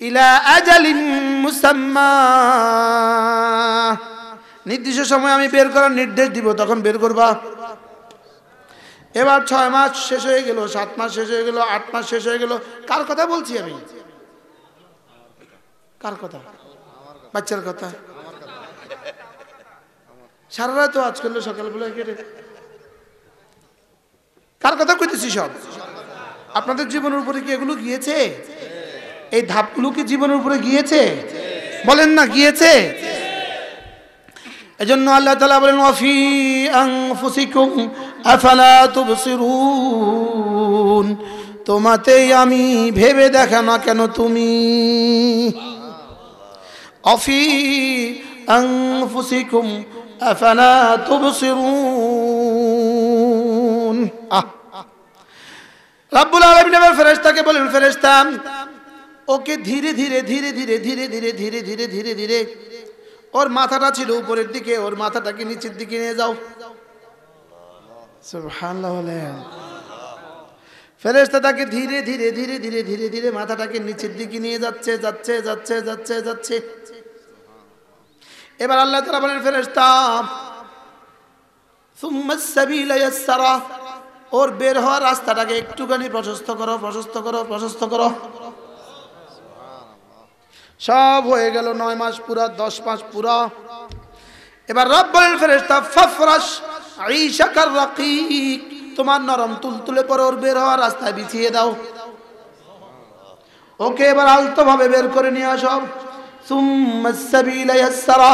ইলা আজালিন মুসাম্মা, নির্দিষ্ট সময় আমি বের করার নির্দেশ দিব, তখন বের করবা। এবার 6 মাস শেষ হয়ে গেল, 7 মাস শেষ হয়ে গেল, 8 মাস শেষ হয়ে গেল। কার কথা বলছি আমি? কার কথা? বাচ্চার কথা। সারা রাত আজ করলো, সকালবেলা কেটে কার কথা কইতেছি? সব আপনাদের জীবনের উপরে কি এগুলো গিয়েছে? এই ধাপগুলো কি জীবনের উপরে গিয়েছে? বলেন না গিয়েছে? এজন্য আল্লাহ তাআলা বলেন ওয়াফি আনফুসিকুম আফালা তুবসিরুন, তোমাতেই আমি ভেবে দেখা না কেন তুমি। ওয়াফি আনফুসিকুম আফালা তুবসিরুন। রব্বুল আলামিন এবার ফেরেশতাকে বলেন, ফেরেশতা ওকে ধীরে ধীরে ধীরে ধীরে ধীরে ধীরে ধীরে ধীরে ধীরে ধীরে, ওর মাথাটা ছিল উপরের দিকে, ওর মাথাটাকে নিচের দিকে নিয়ে যাও। সুবহানাল্লাহ। ফেরেশতা তাকে ধীরে ধীরে ধীরে ধীরে ধীরে ধীরে মাথাটাকে নিচের দিকে নিয়ে যাচ্ছে যাচ্ছে যাচ্ছে যাচ্ছে যাচ্ছে। এবার আল্লাহ তাআলা বলেন, ফেরেশতা সুম্মাস সাবিলা ইয়াসসারা, ওর বের হওয়ার রাস্তাটাকে একটুখানি প্রশস্ত করো, প্রশস্ত করো, প্রশস্ত করো। সব হয়ে গেল 9 মাস পুরা, 10 মাস পুরা। এবার রব বলেন, ফেরেশতা ফাফরাশ আইশাকার রাকিক, তোমার নরম তুলতুলে পরে ওর বের হওয়ার রাস্তায় বিছিয়ে দাও। ওকে এবার আলতো ভাবে বের করে নিয়ে আসো। সুম্মাস সাবিলা ইয়াসসারা,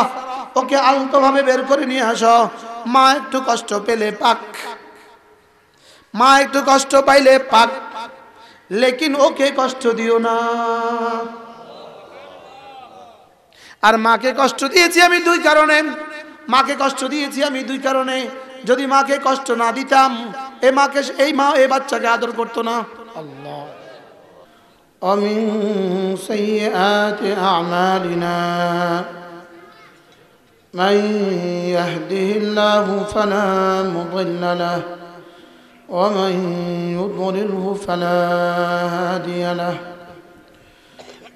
ওকে আলতো ভাবে বের করে নিয়ে আসো। মা একটু কষ্ট পেলে পাক, মা একটু কষ্ট পাইলে পাক, লেকিন ওকে কষ্ট দিও না। আর মাকে কষ্ট দিয়েছি আমি 2 কারণে, মাকে কষ্ট দিয়েছি আমি 2 কারণে। যদি মাকে কষ্ট না দিতাম, এই মা এই বাচ্চাকে আদর করতো না। আল্লাহ। আমিন সাইয়্যাতি আমালিনা মান ইয়াহদিহিল্লাহু ফালা মুদিল্লা লাহু ওয়া মান ইউদ্লিলহু ফালা হাদিয়া লাহু।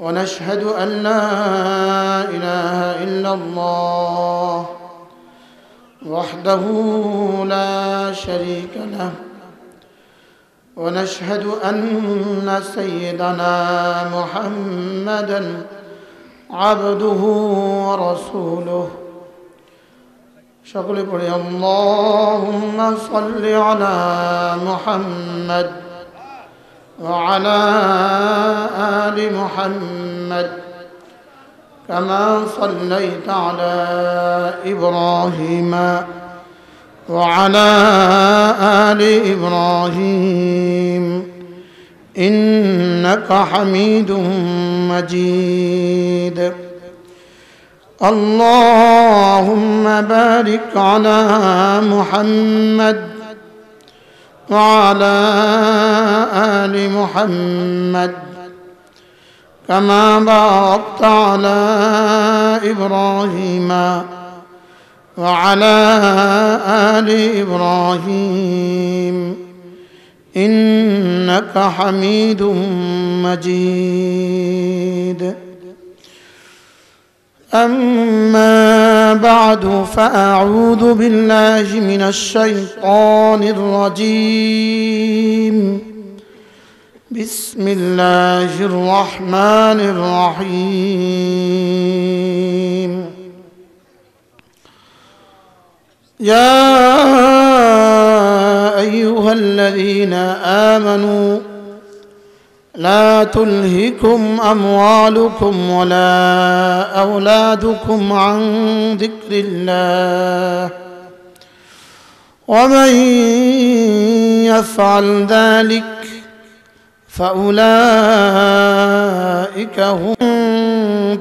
ونشهد أن لا إله إلا الله وحده لا شريك له، ونشهد أن سيدنا محمدًا عبده ورسوله। সকলে পড়ে আল্লাহুম্মা সাল্লি আলা মুহাম্মদ وعلى آل محمد كما صليت على إبراهيم وعلى آل إبراهيم إنك حميد مجيد. اللهم بارك على محمد وعلى آل محمد كما باركت على إبراهيم وعلى آل إبراهيم إنك حميد مجيد. أما بعد فأعوذ بالله من الشيطان الرجيم. بسم الله الرحمن الرحيم. يا أيها الذين آمنوا لا تلهكم أموالكم ولا أولادكم عن ذكر الله ومن يفعل ذلك فأولئك هم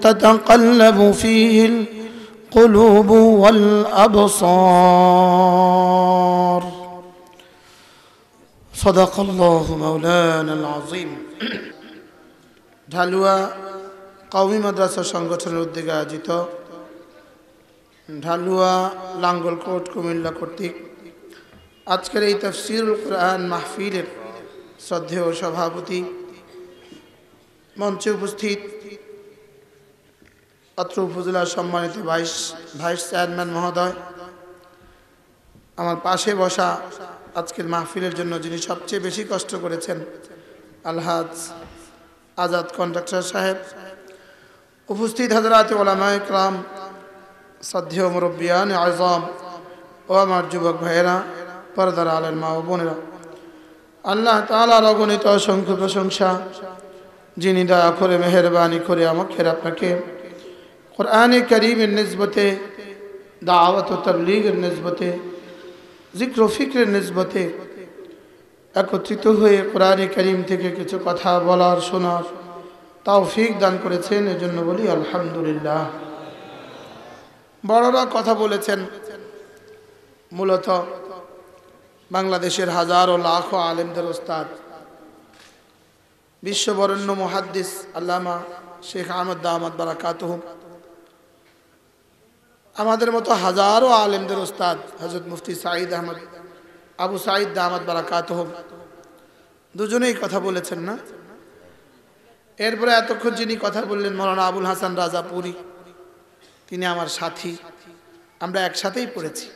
تتقلب فيه القلوب والأبصار. صدق الله مولانا العظيم. ঢালুয়া কওমি মাদ্রাসা সংগঠনের উদ্যোগে আয়োজিত ঢালুয়া লাঙ্গলকোট কুমিল্লা কর্তৃক আজকের এই তাফসীরুল কুরআন মাহফিলের শ্রদ্ধেয় সভাপতি মঞ্চে উপস্থিত অত্র উপজেলার সম্মানিত ভাইস চেয়ারম্যান মহোদয়, আমার পাশে বসা আজকের মাহফিলের জন্য যিনি সবচেয়ে বেশি কষ্ট করেছেন আলহাজ আজাদ কন্ট্রাক্টর সাহেব, উপস্থিত হযরত উলামায়ে কেরাম, শ্রদ্ধেয় মুরব্বিয়ান আযম ও আমার যুবক ভাইয়েরা, পর্দার আলের মা ও বোনেরা, আল্লাহ তাআলার অগণিত অসংখ্য প্রশংসা, যিনি দয়া করে মেহেরবানি করে আমাকে আপনাকে কোরআনে কারীমের নিসবতে, দাওয়াত ও তাবলীগের নিসবতে, জিক্র ও ফিকরের নিসবতে একত্রিত হয়ে কোরআনে কারীম থেকে কিছু কথা বলার শোনার তৌফিক দান করেছেন, এজন্য বলি আলহামদুলিল্লাহ। বড়রা কথা বলেছেন, মূলত বাংলাদেশের হাজারো লাখো আলেমদের ওস্তাদ, বিশ্ববরেণ্য মুহাদ্দিস আল্লামা শেখ আহমদ দামাত বারাকাতুহু, আমাদের মতো হাজারো আলেমদের ওস্তাদ হযরত মুফতি সাঈদ আহমদ আবু সাঈদ দামাত বারাকাতুহু, দুজনেই কথা বলেছেন না? এরপরে এতক্ষণ যিনি কথা বললেন মাওলানা আবুল হাসান রাজাপুরি, তিনি আমার সাথী, আমরা একসাথেই পড়েছি।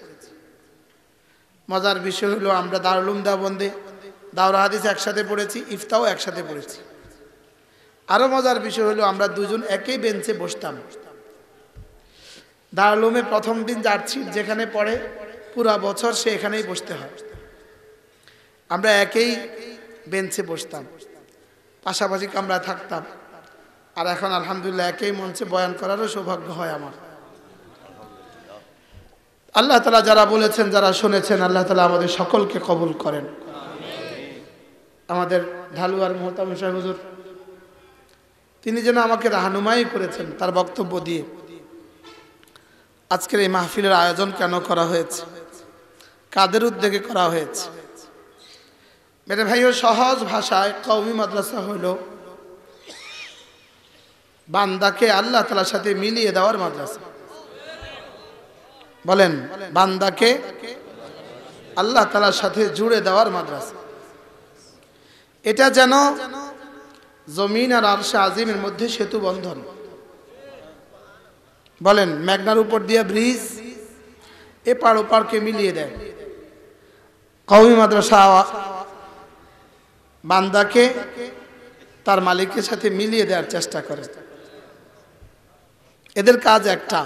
মজার বিষয় হলো আমরা দারুল উলুম দেওবন্দে দাওরা হাদিস একসাথে পড়েছি, ইফতাও একসাথে পড়েছি। আরো মজার বিষয় হলো আমরা দুজন একই বেঞ্চে বসতাম। দারুল উলুমে প্রথম দিন যার সিট যেখানে পড়ে পুরা বছর সে এখানেই বসতে হয়। আমরা একই বেঞ্চে বসতাম, পাশাপাশি কামরা থাকতাম, আর এখন আলহামদুলিল্লাহ একই মঞ্চে বয়ান করারও সৌভাগ্য হয় আমার। আল্লাহ তাআলা যারা বলেছেন, যারা শুনেছেন, আল্লাহ তাআলা আমাদের সকলকে কবুল করেন। আমাদের ঢালুয়ার মোহতামিম সাহেব হুজুর, তিনি যেন আমাকে রাহনুমাই করেছেন তার বক্তব্য দিয়ে। আজকের এই মাহফিলের আয়োজন কেন করা হয়েছে, কাদের উদ্যোগে করা হয়েছে? মেরে ভাইও, সহজ ভাষায় কওমি মাদ্রাসা হলো বান্দাকে আল্লাহ তাআলার সাথে মিলিয়ে দেওয়ার মাদ্রাসা। বলেন, বান্দাকে আল্লাহ তাআলার সাথে জুড়ে দেওয়ার মাদ্রাসা। এটা যেন জমিন আর আরশে আজিমের মধ্যে সেতু বন্ধন। বলেন, মেঘনার উপর দিয়ে ব্রিজ, এপার ওপারকে মিলিয়ে দেয়। কওমি মাদ্রাসা বান্দাকে তার মালিকের সাথে মিলিয়ে দেওয়ার চেষ্টা করে। এদের কাজ একটা,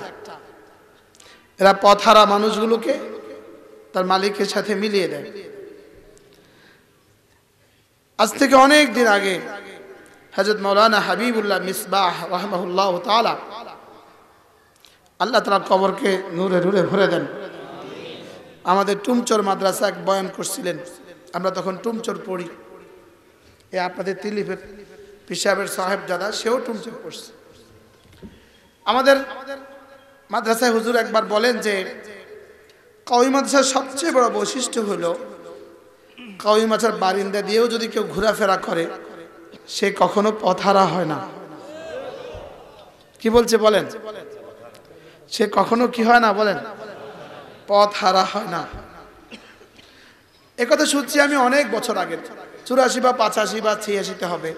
এরা পথহারা মানুষগুলোকে তার মালিকের সাথে মিলিয়ে দেয়। আজ থেকে অনেক দিন আগে হযরত মাওলানা হাবিবুল্লাহ মিসবাহ রাহিমাহুল্লাহ তাআলা, আল্লাহ তাআলা কবরকে নূরে নূরে ভরে দেন, আমাদের টুমচর মাদ্রাসা এক বয়ান করছিলেন। আমরা তখন টুমচর পড়ি। এ আপনাদের তিলিফের পিসাবের সাহেব দাদা, সেও টুমচর পড়ছে। আমাদের মাদ্রাসায় হুজুর একবার বলেন যে কওমি মাদ্রাসার সবচেয়ে বড় বৈশিষ্ট্য হলো কওমি মাদ্রাসার বারিন্দা দিয়েও যদি কেউ ঘোরাফেরা করে সে কখনো পথহারা হয় না। কি বলছে বলেন? সে কখনো কি হয় না বলেন? পথহারা হয় না। একথা শুনছি আমি অনেক বছর আগে, 84 বা 85 বা 86-তে হবে।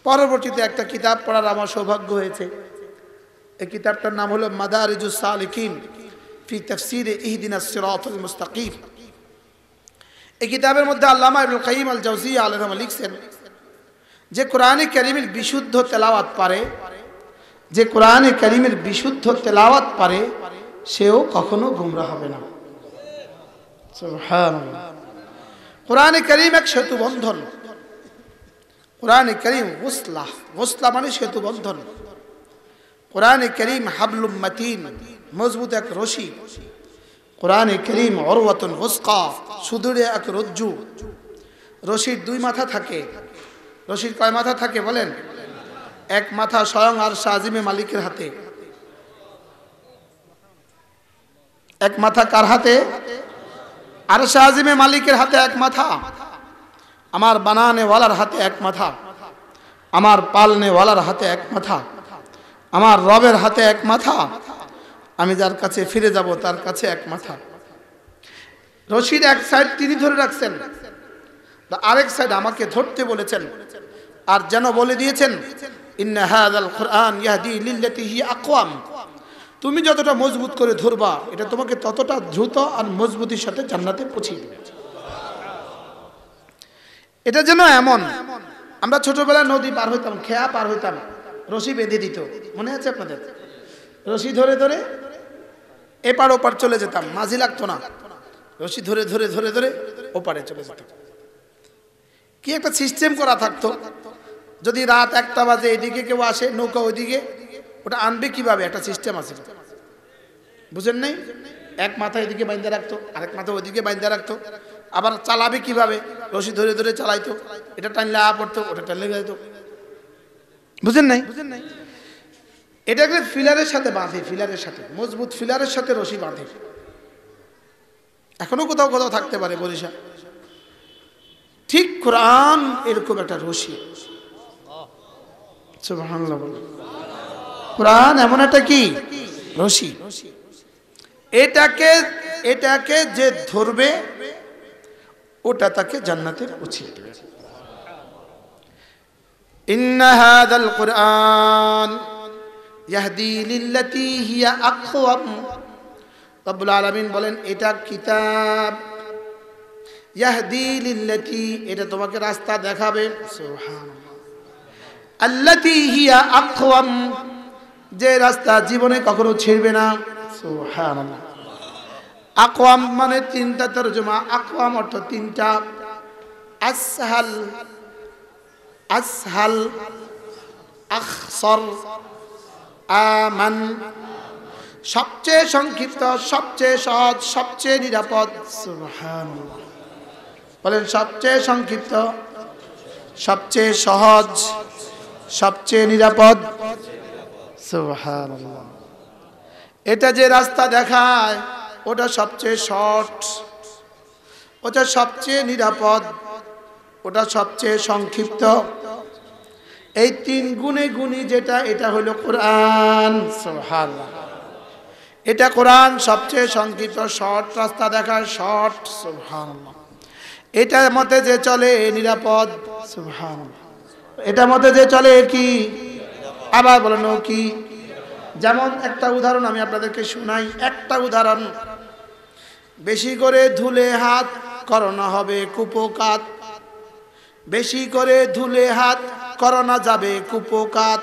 পরবর্তীতে একটা কিতাব পড়ার আমার সৌভাগ্য হয়েছে। এই কিতাবটার নাম হলো মাদারিজুস সালিকিন ফি তাফসীর ইহদিনাস সিরাতাল মুস্তাকিম। এই কিতাবের মধ্যে আল্লামা ইবনুল কাইয়িম আল জাওজিয়া আলাইহিস সালাম লিখছেন যে কোরআনে কারীমের বিশুদ্ধ তেলাওয়াত পারে, যে কোরআনে কারীমের বিশুদ্ধ তেলাওয়াত পারে, সেও কখনো গোমরা হবে না। সুবহানাল্লাহ। কোরআনে কারীম এক সেতু বন্ধন। কোরআনে কারীম ওসলা, ওসলা মানে সেতু বন্ধন। কোরআনে কারীম হাবলুম মাতিন, মজবুত এক রশি। কোরআনে কারীম উরওয়াতুন ওসকা, সুদৃঢ় এক রজ্জু। রশির দুই মাথা থাকে। রশির কয় মাথা থাকে বলেন? এক মাথা স্বয়ং আরশে আজিমে মালিকের হাতে। এক মাথা কার হাতে? আরশে আজিমে মালিকের হাতে এক মাথা। আমার বানানে ওয়ালার হাতে এক মাথা, আমার পালনে ওয়ালার হাতে এক মাথা, আমার রবের হাতে এক মাথা, আমি যার কাছে ফিরে যাব তার কাছে এক মাথা। রশিদ এক সাইড তিনি ধরে রাখছেন, আরেক সাইড আমাকে ধরতে বলেছেন। আর যেন বলে দিয়েছেন ইন্না হাযাল কুরআন ইয়াহদি লিল্লাতী হিয়া আকওয়াম, তুমি যতটা মজবুত করে ধরবা এটা তোমাকে ততটা দ্রুত আর মজবুতির সাথে জান্নাতে পৌঁছিয়ে দেবে। এটা যেন এমন, আমরা ছোটবেলায় নদী পার হইতাম, খেয়া পার হইতাম, রশি বেঁধে দিত, মনে আছে আপনাদের? রশি ধরে ধরে এপার ওপার চলে যেতাম, মাঝি লাগতো না, রশি ধরে ধরে ধরে ধরে ওপারে চলে যেতাম। কি একটা সিস্টেম করা থাকতো, যদি রাত 1টা বাজে এদিকে কেউ আসে নৌকা ওইদিকে, ওটা আনবে কিভাবে, একটা সিস্টেম আছে, বুঝেন নাই? এক মাথা এদিকে বাইন্ধে রাখতো, আরেক মাথা ওইদিকে বাইন্ধে রাখতো, আবার চালাবে কিভাবে, রশি ধরে ধরে চালাইতো, এটা টানলে পড়তো, ওটা টানলে যাইতো, বুঝেন নাই? এটাকে ফিলারের সাথে বাঁধে, ফিলারের সাথে, মজবুত ফিলারের সাথে রশি বাঁধে। এখনো কোথাও কোথাও থাকতে পারে বরিশাল। ঠিক কোরআন এরকম একটা রশি। সুবহানাল্লাহ, কোরআন এমন একটা কি রশি, এটাকে যে ধরবে ওটা তাকে জান্নাতে পৌঁছিয়ে দেবে। ইন্না হাযাল কুরআন ইয়াহদি লিল্লাতী হিয়া আকওয়াম। রব্বুল আলামিন বলেন এটা কিতাব, ইয়াহদি লিল্লাতী, এটা তোমাকে রাস্তা দেখাবে, সুবহানাল্লাহ, আল্লাতী হিয়া আকওয়াম, যে রাস্তা জীবনে কখনো ছিড়বে না, সুবহানাল্লাহ। আকওয়াম মানে 3টা তরজমা, আকওয়াম অর্থ 3টা, আসহাল, আসহাল, আখসর, আমান, সবচেয়ে সংক্ষিপ্ত, সবচেয়ে সহজ, সবচেয়ে নিরাপদ, সুবহানাল্লাহ। বলেন সবচেয়ে সংক্ষিপ্ত, সবচেয়ে সহজ, সবচেয়ে নিরাপদ, সুবহানাল্লাহ। এটা যে রাস্তা দেখায় ওটা সবচেয়ে শর্ট, ওটা সবচেয়ে নিরাপদ, ওটা সবচেয়ে সংক্ষিপ্ত। এই 3 গুণে গুণী যেটা, এটা হলো কোরআন, সুবহানাল্লাহ। এটা কোরআন সবচেয়ে সংক্ষিপ্ত, শর্ট রাস্তা দেখায়, শর্ট, সুবহানাল্লাহ। এটার মতে যে চলে নিরাপদ, সুবহানাল্লাহ। এটার মতে যে চলে কি, আবার বলেন ও কি। যেমন একটা উদাহরণ আমি আপনাদেরকে শোনাই, একটা উদাহরণ, বেশি করে ধুলে হাত করোনা হবে কুপোকাত, বেশি করে ধুলে হাত করোনা যাবে কুপোকাত,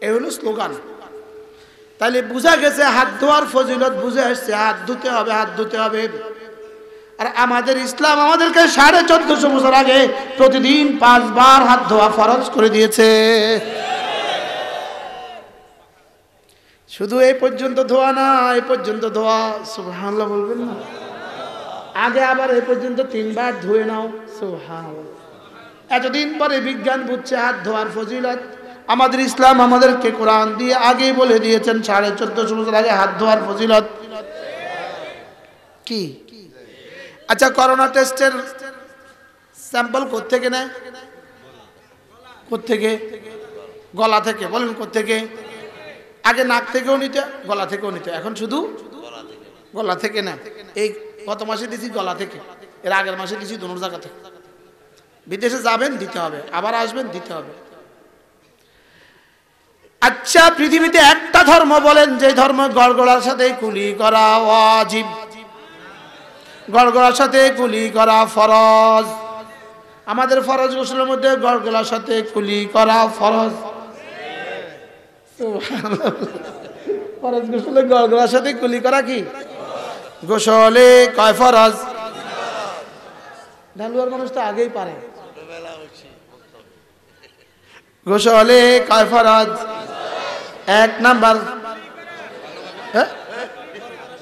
এ হলো স্লোগান। তাহলে বুঝা গেছে হাত ধোয়ার ফজিলত বুঝে আসছে, হাত ধুতে হবে, হাত ধুতে হবে। আর আমাদের ইসলাম আমাদেরকে 1450 বছর আগে প্রতিদিন 5 বার হাত ধোয়া ফরজ করে দিয়েছে। শুধু এই পর্যন্ত ধোয়া না, এই পর্যন্ত ধোয়া, সুবহানাল্লাহ বলবেন না? আগে আবার এই পর্যন্ত 3 বার ধুয়ে নাও, সুবহানাল্লাহ। এতদিন পরে বিজ্ঞান বুঝছে হাত ধোয়ার ফজিলত। আমাদের ইসলাম আমাদেরকে কোরআন দিয়ে আগেই বলে দিয়েছেন 1450 বছর আগে হাত ধোয়ার ফজিলত কি। আচ্ছা, করোনা টেস্টের স্যাম্পল কোত্থেকে নেয়? কোত্থেকে? গলা থেকে। বলেন কোত্থেকে? আগে নাক থেকেও নিতে, গলা থেকেও নিতে, এখন শুধু গলা থেকে নেয়। এই গত মাসে দিছি গলা থেকে, এর আগের মাসে দিছি দোনো জায়গা থেকে। বিদেশে যাবেন দিতে হবে, আবার আসবেন দিতে হবে। আচ্ছা, পৃথিবীতে একটা ধর্ম বলেন যে ধর্ম গড়গড়ার সাথে কুলি করা ওয়াজিব, গড়গড়ার সাথে কুলি করা ফরজ। আমাদের ফরজ গোসলের মধ্যে গড়গড়ার সাথে কুলি করা ফরজ। ফরজ গোসলে গড়গড়ার সাথে কুলি করা কি? গোসলে কয় ফরজ? ঢালুয়ার মানুষ তো আগেই পারে। গোসলে কয় ফরজ? 1 নাম্বার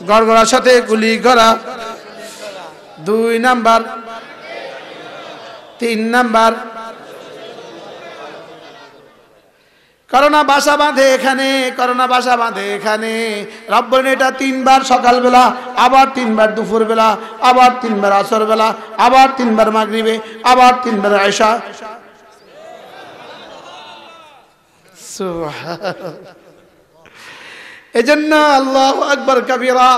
গড়গড়ার সাথে কুলি করা, 2 নাম্বার, 3 নাম্বার করোনা বাসা বাঁধে এখানে, করোনা বাসা বাঁধে এখানে। রব বলেন এটা 3 বার সকালবেলা, আবার 3 বার দুপুরবেলা, আবার 3 বার আসর বেলা, আবার 3 বার মাগরিবে, আবার 3 বার এশা। এজন্য আল্লাহু আকবার কাবীরা।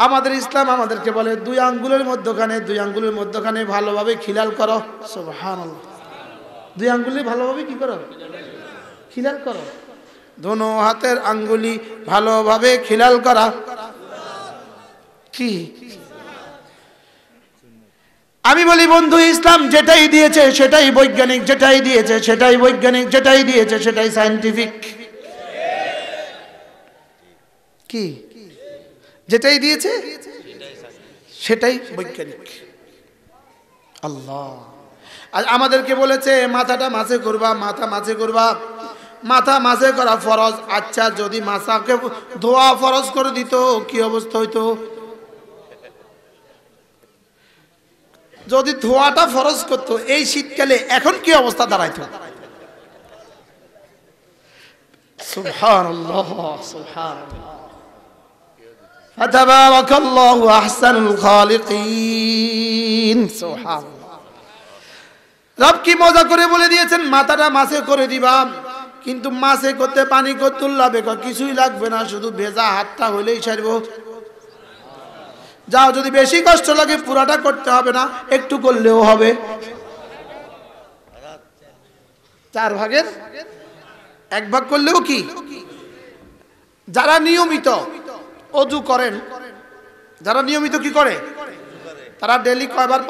আমাদের ইসলাম আমাদেরকে বলে 2 আঙ্গুলের মধ্যখানে, 2 আঙ্গুলের মধ্যখানে ভালোভাবে খিলাল করো, সুবহানাল্লাহ। দুই আঙ্গুলি ভালোভাবে কি করো? খিলাল করো। দোনো হাতের আঙ্গুলি ভালোভাবে খিলাল করা কি? আমি বলি বন্ধু, ইসলাম যেটাই দিয়েছে সেটাই বৈজ্ঞানিক, যেটাই দিয়েছে সেটাই বৈজ্ঞানিক, যেটাই দিয়েছে সেটাই সায়েন্টিফিক। কি? যেটাই দিয়েছে সেটাই বৈজ্ঞানিক। আল্লাহ আর আমাদেরকে বলেছে মাথাটা মাঝে করবা, মাথা মাঝে করবা, মাথা মাঝে করা ফরজ। আচ্ছা, যদি মাথাকে ধোয়া ফরজ করে দিত কি অবস্থা হইতো? যদি ধোয়াটা ফরজ করতো এই শীতকালে, এখন কি অবস্থা দাঁড়াইতো? সুবহানাল্লাহ, সুবহানাল্লাহ। ফাতাবারাকাল্লাহু আহসানুল খালিকিন। সুবহানাল্লাহ। রব কি মজা করে বলে দিয়েছেন মাথাটা মাছে করে দিবা, কিন্তু মাছে করতে পানি করতে লাগবে, কিছুই লাগবে না, শুধু ভেজা হাতটা হইলেই ছাড়বো। যাও, যদি বেশি কষ্ট লাগে পুরাটা করতে হবে না, একটু করলেও হবে। 4 ভাগের 1 ভাগ করলেও কি? যারা নিয়মিত অজু করেন, যারা নিয়মিত কি করে, তারা ডেলি কয়বার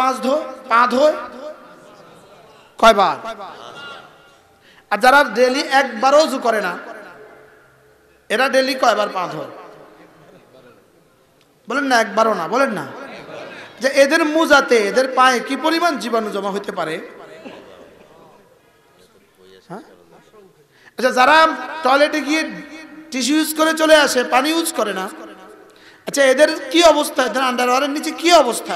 পা ধোয়? কয়বার? আর যারা ডেলি একবারও অজু করে না, এরা ডেলি কয়বার পা ধোয়? বলেন না, একবারও না, বলেন না। যে এদের মুজাতে, এদের পায়ে কি পরিমাণ জীবাণু জমা হতে পারে? আচ্ছা, যারা টয়লেটে গিয়ে টিস্যু ইউজ করে চলে আসে, পানি ইউজ করে না, আচ্ছা এদের কি অবস্থা? এদের আন্ডারওয়্যারের নিচে কি অবস্থা?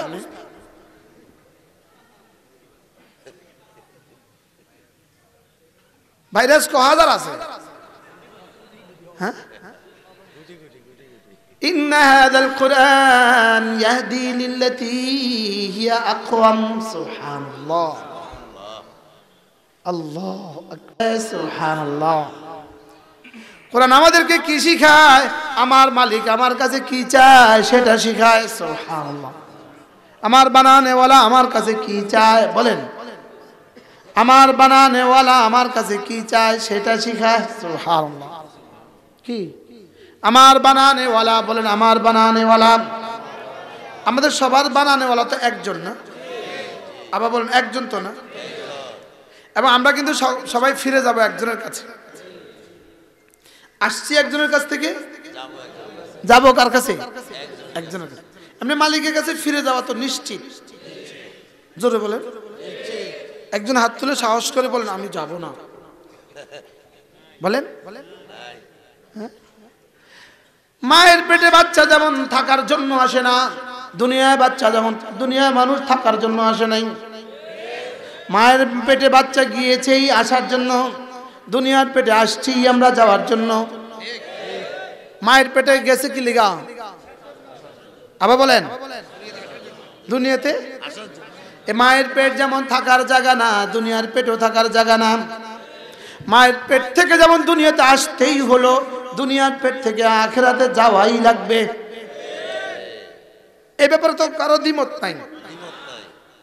ভাইরাস ক হাজার আছে। হ্যাঁ, ইন্না হাযাল কুরআন ইয়াহদি লিল্লাতী হিয়া আকওয়াম। সুবহানাল্লাহ, আল্লাহু আকবার, সুবহানাল্লাহ। কোরআন আমাদেরকে কি শিখায়? আমার মালিক আমার কাছে কি চায় সেটা শিখায়। সুবহানাল্লাহ। আমার বানানেওয়ালা আমার কাছে কি চায়, বলেন, আমার বানানেওয়ালা আমার কাছে কি চায় সেটা শিখায়। সুবহানাল্লাহ। কি? আমার বানানেওয়ালা, বলেন আমার বানানেওয়ালা। আমাদের সবার বানানেওয়ালা তো একজন না? আবার বলেন একজন তো না? এবং আমরা কিন্তু সবাই ফিরে যাব একজনের কাছে। আসছি একজনের কাছ থেকে, যাব কার কাছে? একজনের কাছে। এমনি মালিকের কাছে ফিরে যাওয়া তো নিশ্চিত। জোরে বলেন। একজন হাত তুলে সাহস করে বলেন আমি যাব না, বলেন। হ্যাঁ? মায়ের পেটে বাচ্চা যেমন থাকার জন্য আসে না, দুনিয়ায় বাচ্চা যেমন, দুনিয়ায় মানুষ থাকার জন্য আসে নাই। মায়ের পেটে বাচ্চা গিয়েছেই আসার জন্য, দুনিয়ার পেটে আসছি আমরা যাওয়ার জন্য। মায়ের পেটে গেছে কি লিগা? আবার বলেন, দুনিয়াতে। এ মায়ের পেট যেমন থাকার জায়গা না, দুনিয়ার পেটও থাকার জায়গা না। মায়ের পেট থেকে যেমন দুনিয়াতে আসতেই হলো, দুনিয়ার পেট থেকে আখিরাতে যাওয়াই লাগবে। এই ব্যাপারে তো কারো দ্বিমত নাই,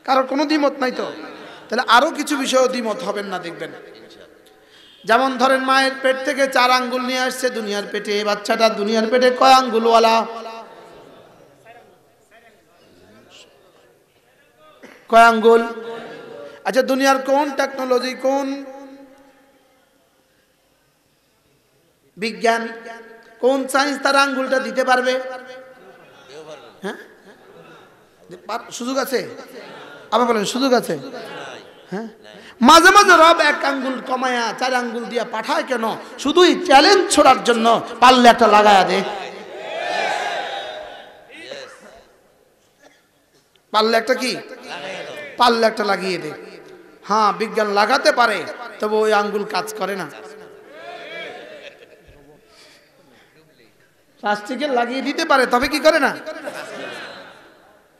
কারো কোনো দ্বিমত নাই। তো তাহলে আরো কিছু বিষয় দ্বিমত হবেন না, দেখবেন। যেমন ধরেন মায়ের পেট থেকে 4 আঙ্গুল নিয়ে আসছে দুনিয়ার পেটে, বাচ্চাটা দুনিয়ার পেটে কয় আঙ্গুলওয়ালা? কয় আঙ্গুল? আচ্ছা, দুনিয়ার কোন টেকনোলজি, কোন বিজ্ঞান, কোন সায়েন্স তার আঙ্গুলটা দিতে পারবে? হ্যাঁ, সুযোগ আছে? আবার বলেন সুযোগ আছে? হ্যাঁ, মাঝে মাঝে রব 1 আঙ্গুল কমায়া 4 আঙ্গুল দিয়া পাঠায় কেন? শুধুই চ্যালেঞ্জ ছোড়ার জন্য। পারলে একটা লাগায়া দে, পারলে একটা কি, পারলে একটা লাগিয়ে দে। হ্যাঁ, বিজ্ঞান লাগাতে পারে, তবে ওই আঙ্গুল কাজ করে না। প্লাস্টিকের লাগিয়ে দিতে পারে, তবে কি করে না?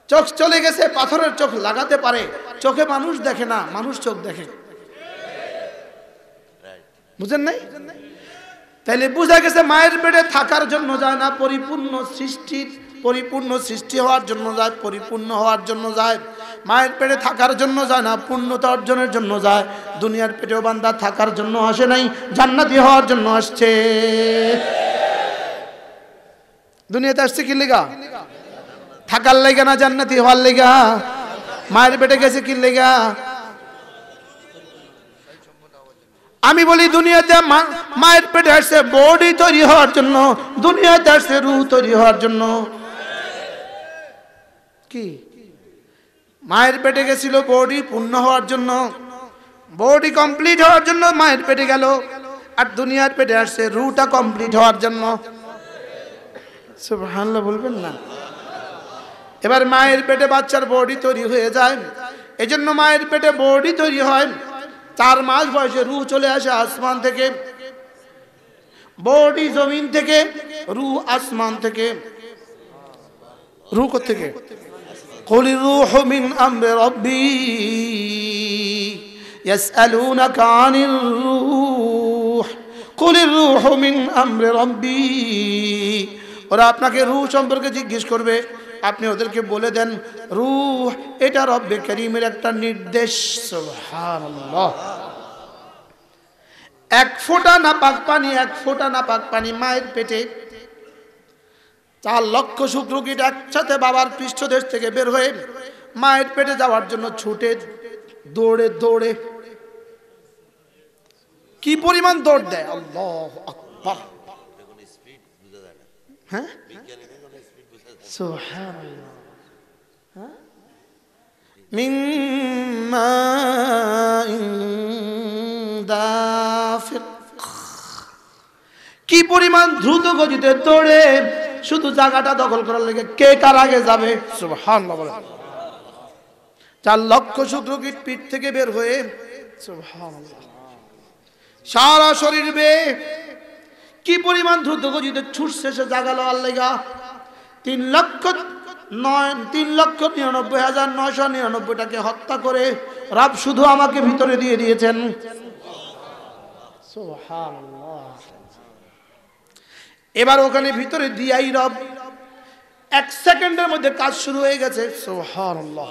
চোখ চলে গেছে, পাথরের চোখ লাগাতে পারে, চোখে মানুষ দেখে না, মানুষ চোখ দেখে। বুঝেন নাই? তাইলে বুঝা গেছে মায়ের পেটে থাকার জন্য যায় না, পরিপূর্ণ সৃষ্টি হওয়ার জন্য যায়, পরিপূর্ণ হওয়ার জন্য যায়। মায়ের পেটে থাকার জন্য যায় না, পূর্ণতা অর্জনের জন্য যায়। দুনিয়ার পেটেও বান্দা থাকার জন্য আসে নাই, জান্নাতি হওয়ার জন্য আসছে। দুনিয়াতে আসছে কি লেগা? থাকার লেগা না জান্নাতি হওয়ার লেগা? মায়ের পেটে গেছে কি লেগা? আমি বলি দুনিয়াতে মায়ের পেটে আসছে বডি তৈরি হওয়ার জন্য, দুনিয়াতে আসছে রূহ তৈরি হওয়ার জন্য। কি মায়ের পেটে গেছিল বডি পূর্ণ হওয়ার জন্য, বডি কমপ্লিট হওয়ার জন্য মায়ের পেটে গেল, আর দুনিয়ার পেটে আসছে রূহটা কমপ্লিট হওয়ার জন্য। সুবহানাল্লাহ বলবেন না? এবার মায়ের পেটে বাচ্চার বডি তৈরি হয়ে যায়, এজন্য মায়ের পেটে বডি তৈরি হয়। 4 মাস বয়সে রূহ চলে আসে আসমান থেকে, বডি জমিন থেকে, রূহ আসমান থেকে। রূহ কোথা থেকে? কুলির রূহু মিন আমরি রাব্বি ইয়াসআলুনাকা আনির রূহ কুলির রূহু মিন আমরি রাব্বি। ওরা আপনাকে রূহ সম্পর্কে জিজ্ঞেস করবে, আপনি ওদেরকে বলে দেন রূহ এটা রব্বে কারীমের একটা নির্দেশ। সুবহানাল্লাহ। এক ফোঁটা নাপাক পানি, এক ফোঁটা নাপাক পানি মায়ের পেটে 4 লক্ষ শুক্রকীট একসাথে বাবার পৃষ্ঠদেশ থেকে বের হয়ে মায়ের পেটে যাওয়ার জন্য ছুটে দৌড়ে দৌড়ে কি পরিমাণ দৌড় দেয়! আল্লাহু আকবার। হ্যাঁ সুবহানাল্লাহ। মিন মাইন দাফিক, কি পরিমাণ দ্রুত গতিতে দৌড়ে, শুধু জায়গাটা দখল করার লেগে কে কার আগে যাবে। সুবহানাল্লাহ। 4 লক্ষ শুক্রকীট পিঠ থেকে বের হয়ে সুবহানাল্লাহ সারা শরীর বেয়ে কি পরিমাণ দ্রুত গতিতে ছুটছে সে জায়গা লওয়ার লেগা। 3,99,999টাকে হত্যা করে রব শুধু আমাকে ভিতরে দিয়ে দিয়েছেন। সুবহানাল্লাহ। এবার ওখানে ভিতরে দিয়াই রব 1 সেকেন্ডের মধ্যে কাজ শুরু হয়ে গেছে। সুবহানাল্লাহ।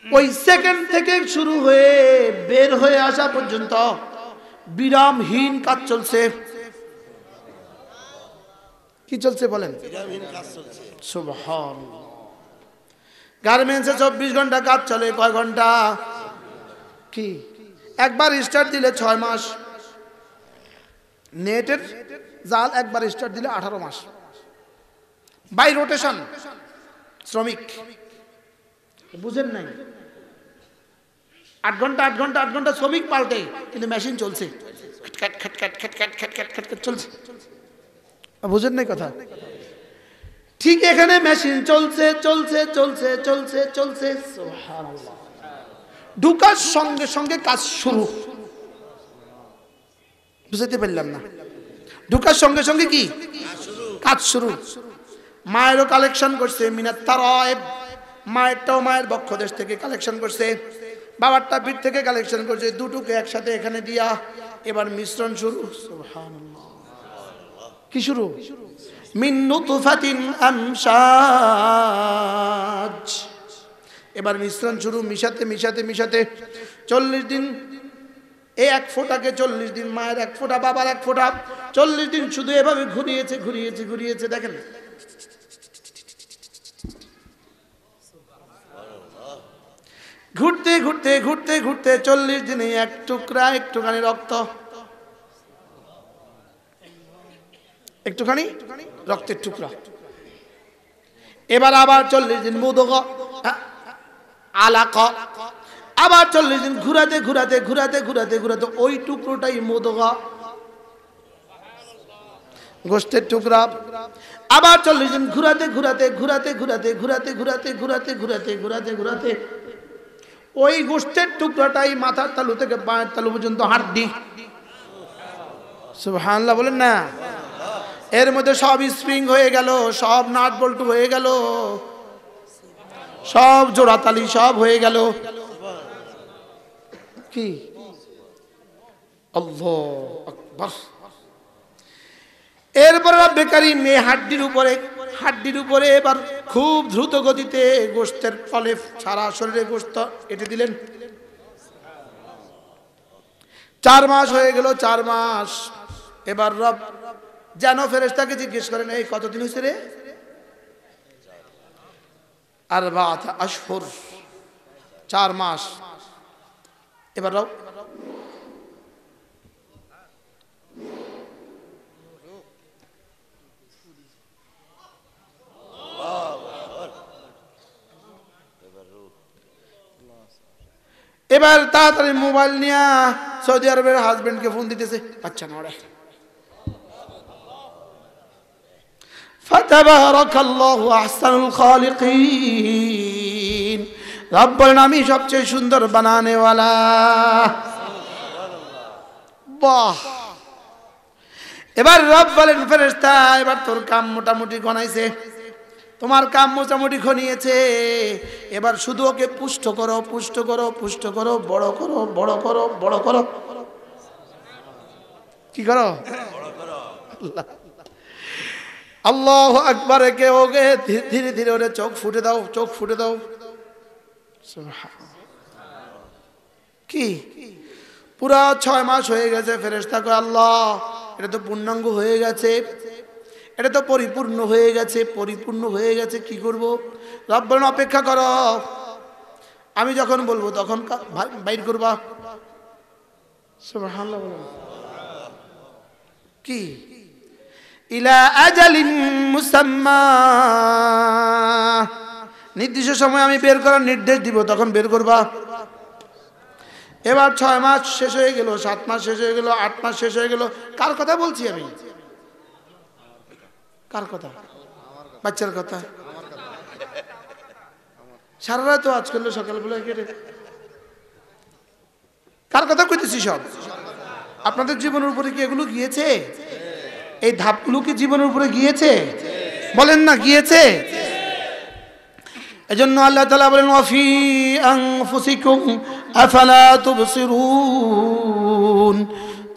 ওই সেকেন্ড থেকে শুরু হয়ে বের হয়ে আসা পর্যন্ত বিরামহীন কাজ চলছে। কি চলছে বলেন? বিরামহীন কাজ চলছে। সুবহানাল্লাহ। গার্মেন্টসে 24 ঘন্টা কাজ চলে, কয় ঘন্টা? কি একবার স্টার্ট দিলে 6 মাস, নেটের জাল একবার স্টার্ট দিলে 18 মাস। বাই রোটেশন শ্রমিক, বুঝেন নাই? 8 ঘন্টা 8 ঘন্টা 8 ঘন্টা শ্রমিক পাল্টে, কিন্তু মেশিন চলছে, চলছে। বুঝেন নাই কথা? ঠিক এখানে মেশিন চলছে চলছে চলছে চলছে চলছে। সুবহানাল্লাহ। ঢুকার সঙ্গে সঙ্গে কাজ শুরু। বুঝতে পারলাম না? ঢুকার সঙ্গে সঙ্গে কি কাজ শুরু। মায়েরও কালেকশন করছে মিনাত তারায়েব, মায়েরটাও মায়ের বক্ষ দেশ থেকে কালেকশন করছে, বাবারটা পিঠ থেকে কালেকশন করছে, দুটোকে একসাথে এখানে দিয়া এবার মিশ্রণ শুরু। সুবহানাল্লাহ। কি শুরু? মিন নুতফাতিন আমশাজ। এবার মিশ্রণ শুরু, মিশাতে মিশাতে মিশাতে 40 দিন। এই 1 ফোঁটাকে 40 দিন, মায়ের 1 ফোঁটা বাবার 1 ফোঁটা, 40 দিন শুধু এভাবে ঘুরিয়েছে ঘুরিয়েছে ঘুরিয়েছে। দেখেন ঘুরতে ঘুরতে ঘুরতে ঘুরতে 40 দিনে এক টুকরা একটুখানি রক্ত, একটুখানি রক্তের টুকরা। এবার আবার 40 দিন মুদগা আলাকা, আবার 40 দিন ঘুরাতে ঘুরাতে ঘুরাতে ঘুরাতে ঘুরাতে ওই টুকরোটাই মুদগা, গোশতের টুকরা। আবার 40 দিন ঘুরাতে ঘুরাতে ঘুরাতে ঘুরাতে ঘুরাতে ঘুরাতে ঘুরাতে ঘুরাতে ঘুরাতে ঘুরাতে ওই গোশতের টুকরাটাই মাথার তালু থেকে পায়ের তালু পর্যন্ত হাড্ডি। সুবহানাল্লাহ বলেন না? এর মধ্যে সব স্প্রিং হয়ে গেল, সব নাট বল্টু হয়ে গেল, সব জোড়াতালি সব হয়ে গেল। কি আল্লাহু আকবার। এরপর রব্বে কারীম এই হাড্ডির উপরে এবার খুব দ্রুত গতিতে গোশতের ফলে সারা শরীরে গোশত এঁটে দিলেন। 4 মাস হয়ে গেল, 4 মাস। এবার রব যেন ফেরেশতাকে জিজ্ঞেস করেন, এই কতদিন হয়েছে রে? 4 আশহুর, 4 মাস। এবার রব এবার তাড়াতাড়ি মোবাইল নিয়ে সৌদি আরবের হাজবেন্ডকে ফোন দিতেছে, আচ্ছা নড়ে। ফাতাবারাকাল্লাহু আহসানুল খালিকিন, রব বলেন আমি সবচেয়ে সুন্দর বানানেওয়ালা। বাহ। এবার রব বলেন, ফেরেশতা এবার তোর কাম মোটামুটি গনাইছে, তোমার কাম মোটামুটি ঘনিয়েছে, এবার শুধু ওকে পুষ্ট করো, পুষ্ট করো, পুষ্ট করো, বড় করো, বড় করো, বড় করো। কি করো? আল্লাহু আকবার। একে ওকে ধীরে ধীরে ওরে চোখ ফুটে দাও, চোখ ফুটে দাও। কি পুরা 6 মাস হয়ে গেছে। ফেরেশতা কয়, আল্লাহ এটা তো পূর্ণাঙ্গ হয়ে গেছে, এটা তো পরিপূর্ণ হয়ে গেছে, পরিপূর্ণ হয়ে গেছে, কি করব? রব বলেন অপেক্ষা করো, আমি যখন বলবো তখন বাইর করবা। সুবহানাল্লাহ। কি? ইলা আজালিন মুসাম্মা, নির্দিষ্ট সময় আমি বের করার নির্দেশ দিব, তখন বের করবা। এবার 6 মাস শেষ হয়ে গেল, 7 মাস শেষ হয়ে গেল, 8 মাস শেষ হয়ে গেল। কার কথা বলছি আমি? কার কথা? বাচ্চার কথা। সারা রাত আজ করলো, সকালবেলা কেটে। কার কথা কইতেছি? সব আপনাদের জীবনের উপরে কি এগুলো গিয়েছে? এই ধাপগুলো কি জীবনের উপরে গিয়েছে? বলেন না গিয়েছে? এজন্য আল্লাহ তাআলা বলেন, ওয়াফি আনফুসিকুম আফালা তুবসিরুন,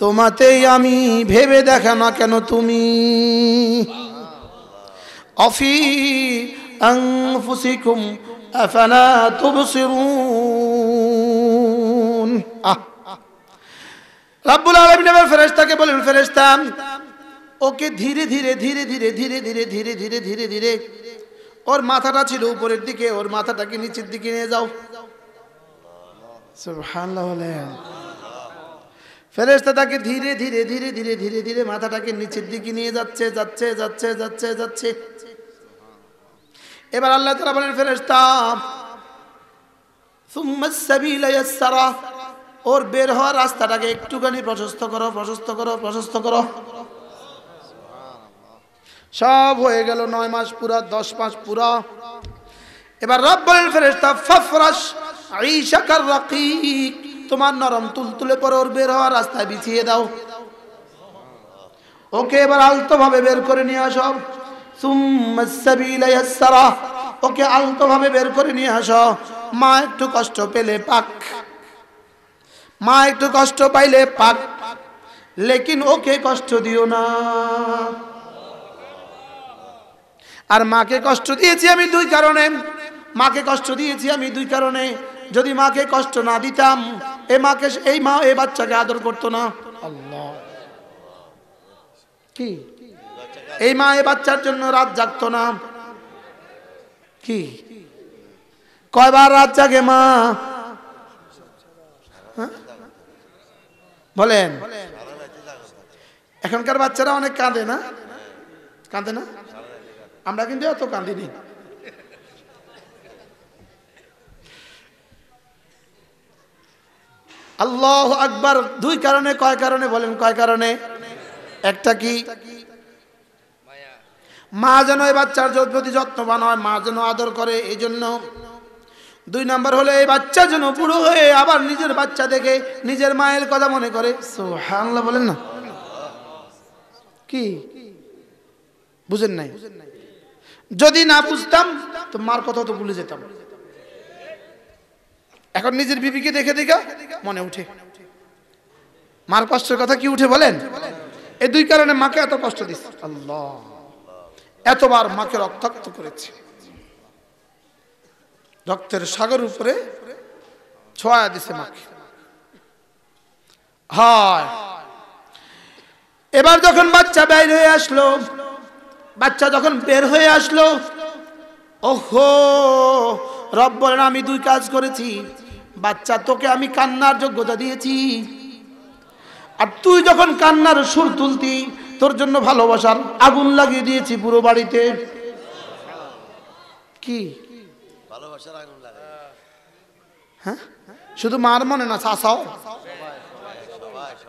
তোমাতেই আমি ভেবে দেখা না কেন তুমি। ওয়াফি আনফুসিকুম আফালা তুবসিরুন। রব্বুল আলামিন এবার ফেরেশতাকে বলেন, ফেরেশতা ওকে ধীরে ধীরে ধীরে ধীরে ধীরে ধীরে ধীরে ধীরে ধীরে ধীরে, ওর মাথাটা ছিল উপরের দিকে, ওর মাথাটাকে নিচের দিকে নিয়ে যাও। সুবহানাল্লাহ। ফেরেশতা তাকে ধীরে ধীরে ধীরে ধীরে ধীরে ধীরে মাথাটাকে নিচের দিকে নিয়ে যাচ্ছে, যাচ্ছে, যাচ্ছে, যাচ্ছে, যাচ্ছে। এবার আল্লাহ তাআলা বলেন, ফেরেশতা সুম্মাস সাবিলা ইয়াসসারা, ওর বের হওয়ার রাস্তাটাকে একটুখানি প্রশস্ত করো, প্রশস্ত করো, প্রশস্ত করো। সব হয়ে গেল 9 মাস পুরা, 10 মাস পুরা। এবার রব বলেন, ফেরেশতা ফাফরাশ আইশাকার রাকিক, তোমার নরম তুলতুলে পরে ওর বের হওয়ার রাস্তায় বিছিয়ে দাও। ওকে এবার আলতো ভাবে বের করে নিয়ে আসো। সুম্মাস সাবিলা ইয়াসসারা, ওকে আলতো ভাবে বের করে নিয়ে আসো। মা একটু কষ্ট পেলে পাক, মা একটু কষ্ট পাইলে পাক, লেকিন ওকে কষ্ট দিও না। আর মাকে কষ্ট দিয়েছি আমি 2 কারণে, মাকে কষ্ট দিয়েছি আমি 2 কারণে। যদি মাকে কষ্ট না দিতাম, এই মা এই বাচ্চাকে আদর করতো না। আল্লাহ। কি? এই মা এই বাচ্চার জন্য রাত জাগতো না। কি? কয়বার রাত জাগে মা? বলেন। এখনকার বাচ্চারা অনেক কাঁদে না? কাঁদে না? আমরা কিন্তু এত কাঁদিনি। আল্লাহু আকবার। 2 কারণে। কয় কারণে? বলেন কয় কারণে? একটা কি? মা যেন এই বাচ্চার প্রতি যত্নবান হয়, মা যেন আদর করে, এই জন্য। 2 নাম্বার হলো এই বাচ্চা যেন বুড়ো হয়ে আবার নিজের বাচ্চা দেখে নিজের মায়ের কথা মনে করে। সুবহানাল্লাহ বলেন না। কি বুঝেন নাই? যদি না বুঝতাম তো মার কথা তো ভুলে যেতাম। এখন নিজের বিবিকে দেখে দেখে মনে উঠে, মার কষ্টের কথা কি উঠে বলেন? এই 2 কারণে মাকে এত কষ্ট দিচ্ছে। আল্লাহ এতবার মাকে রক্তাক্ত করেছে। রক্তের সাগর উপরে ছোঁয়া দিছে মাকে। হয় এবার যখন বাচ্চা বের হয়ে আসলো, বাচ্চা যখন বের হয়ে আসলো, ওহো, রব বলেন আমি দুই কাজ করেছি। বাচ্চা, তোকে আমি কান্নার যোগ্যতা দিয়েছি, আর তুই যখন কান্নার সুর তুলতি তোর জন্য ভালোবাসার আগুন লাগিয়ে দিয়েছি পুরো বাড়িতে। কি ভালোবাসার আগুন লাগাই? হ্যাঁ, শুধু মার মনে না, চাচাও,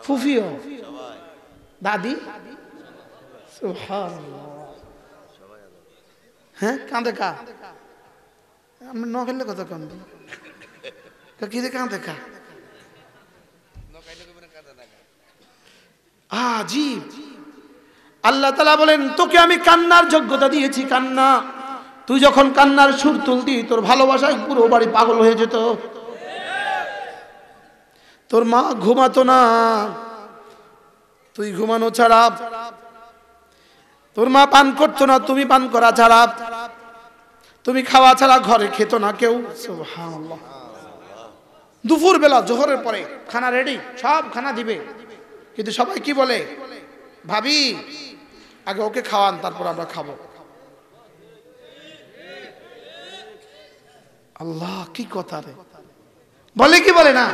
ফুফিও, দাদি, হ্যাঁ, কাঁদে কা? আমরা ন খেললে কত কান্দে, কি রে কাঁদে কা? আজীব। আল্লাহ তাআলা বলেন তোকে আমি কান্নার যোগ্যতা দিয়েছি, কান্না। তুই যখন কান্নার সুর তুলতি তোর ভালোবাসায় পুরো বাড়ি পাগল হয়ে যেত। তোর মা ঘুমাতো না, তুই ঘুমানো ছাড়া। তোর মা পান করতো না, তুমি পান করা ছাড়া। তুমি খাওয়া ছাড়া ঘরে খেত না কেউ। সুবহানাল্লাহ। দুপুর বেলা জোহরের পরে খানা রেডি, সব খানা দিবে, কিন্তু সবাই কি বলে? ভাবি আগে ওকে খাওয়ান, তারপর আমরা খাবো। আল্লাহ, কি কথা রে! বলে কি বলে না?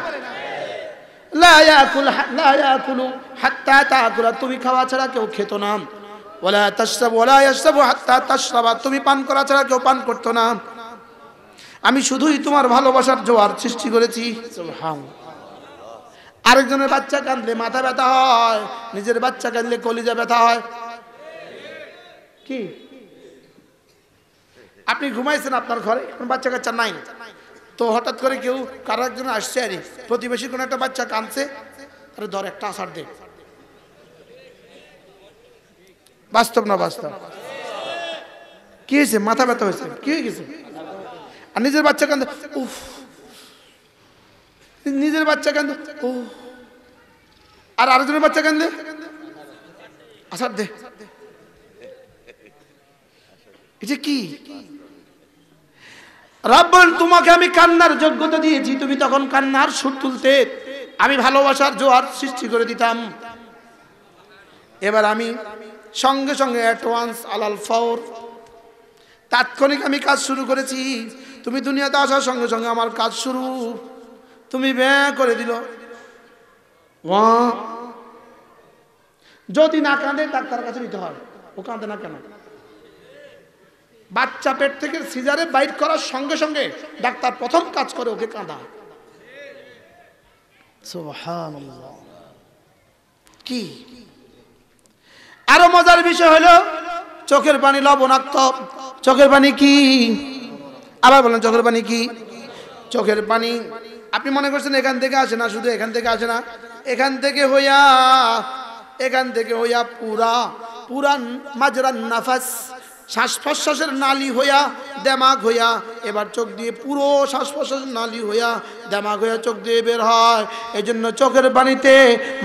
লা ইয়াকুলু হাত্তা তাকুলা, তুমি খাওয়া ছাড়া কেউ খেত না। ওয়ালা তাশরাবু ওয়ালা ইয়াশরাবু হাত্তা তাশরাবা, তুমি পান করা ছাড়া কেউ পান করতো না। আমি শুধুই তোমার ভালোবাসার জোয়ার সৃষ্টি করেছি। সুবহানাল্লাহ। আরেকজনের বাচ্চা কাঁদলে মাথা ব্যথা হয়, নিজের বাচ্চা কাঁদলে কলিজা ব্যথা হয়। কি আপনি ঘুমাইছেন আপনার ঘরে, বাচ্চা কাচ্চা নাই, তো হঠাৎ করে কেউ কারো একজন আসছে, আরে প্রতিবেশী কোনো একটা বাচ্চা কাঁদছে, তাহলে ধর একটা আসার দে। বাস্তব না বাস্তব? কি হয়েছে? মাথা ব্যথা হয়েছে, কি হয়ে গেছে? আর নিজের বাচ্চা কাঁদে, উফ, নিজের বাচ্চা কাঁদে, ও, আর আরেকজনের বাচ্চা কাঁদলে আসার দে। এটা কি? রব বলেন তোমাকে আমি কান্নার যোগ্যতা দিয়েছি, তুমি তখন কান্নার সুর তুলতে, আমি ভালোবাসার জোয়ার সৃষ্টি করে দিতাম। এবার আমি সঙ্গে সঙ্গে অ্যাডভান্স আলাল ফাওর, তাৎক্ষণিক আমি কাজ শুরু করেছি। তুমি দুনিয়াতে আসার সঙ্গে সঙ্গে আমার কাজ শুরু। তুমি ব্যয় করে দিল। যদি না কাঁদে ডাক্তার কাছে নিতে হয়। ও কাঁদে না কেন? বাচ্চা পেট থেকে সিজারে বাইট করার সঙ্গে সঙ্গে ডাক্তার প্রথম কাজ করে ওকে কাঁদা। সুবহানাল্লাহ। কি আরো মজার বিষয় হলো চোখের পানি লবণাক্ত। চোখের পানি কি? আবার বলেন, চোখের পানি কি? চোখের পানি আপনি মনে করছেন এখান থেকে আসে না, শুধু এখান থেকে আসে না, এখান থেকে হইয়া পুরা মাজরান নাফাস, শ্বাস প্রশ্বাসের নালী হইয়া দেমাগ হইয়া, এবার চোখ দিয়ে পুরো শ্বাস প্রশ্বাসের নালী হইয়া দেমাগ হইয়া চোখ দিয়ে বের হয়। এই জন্য চোখের পানিতে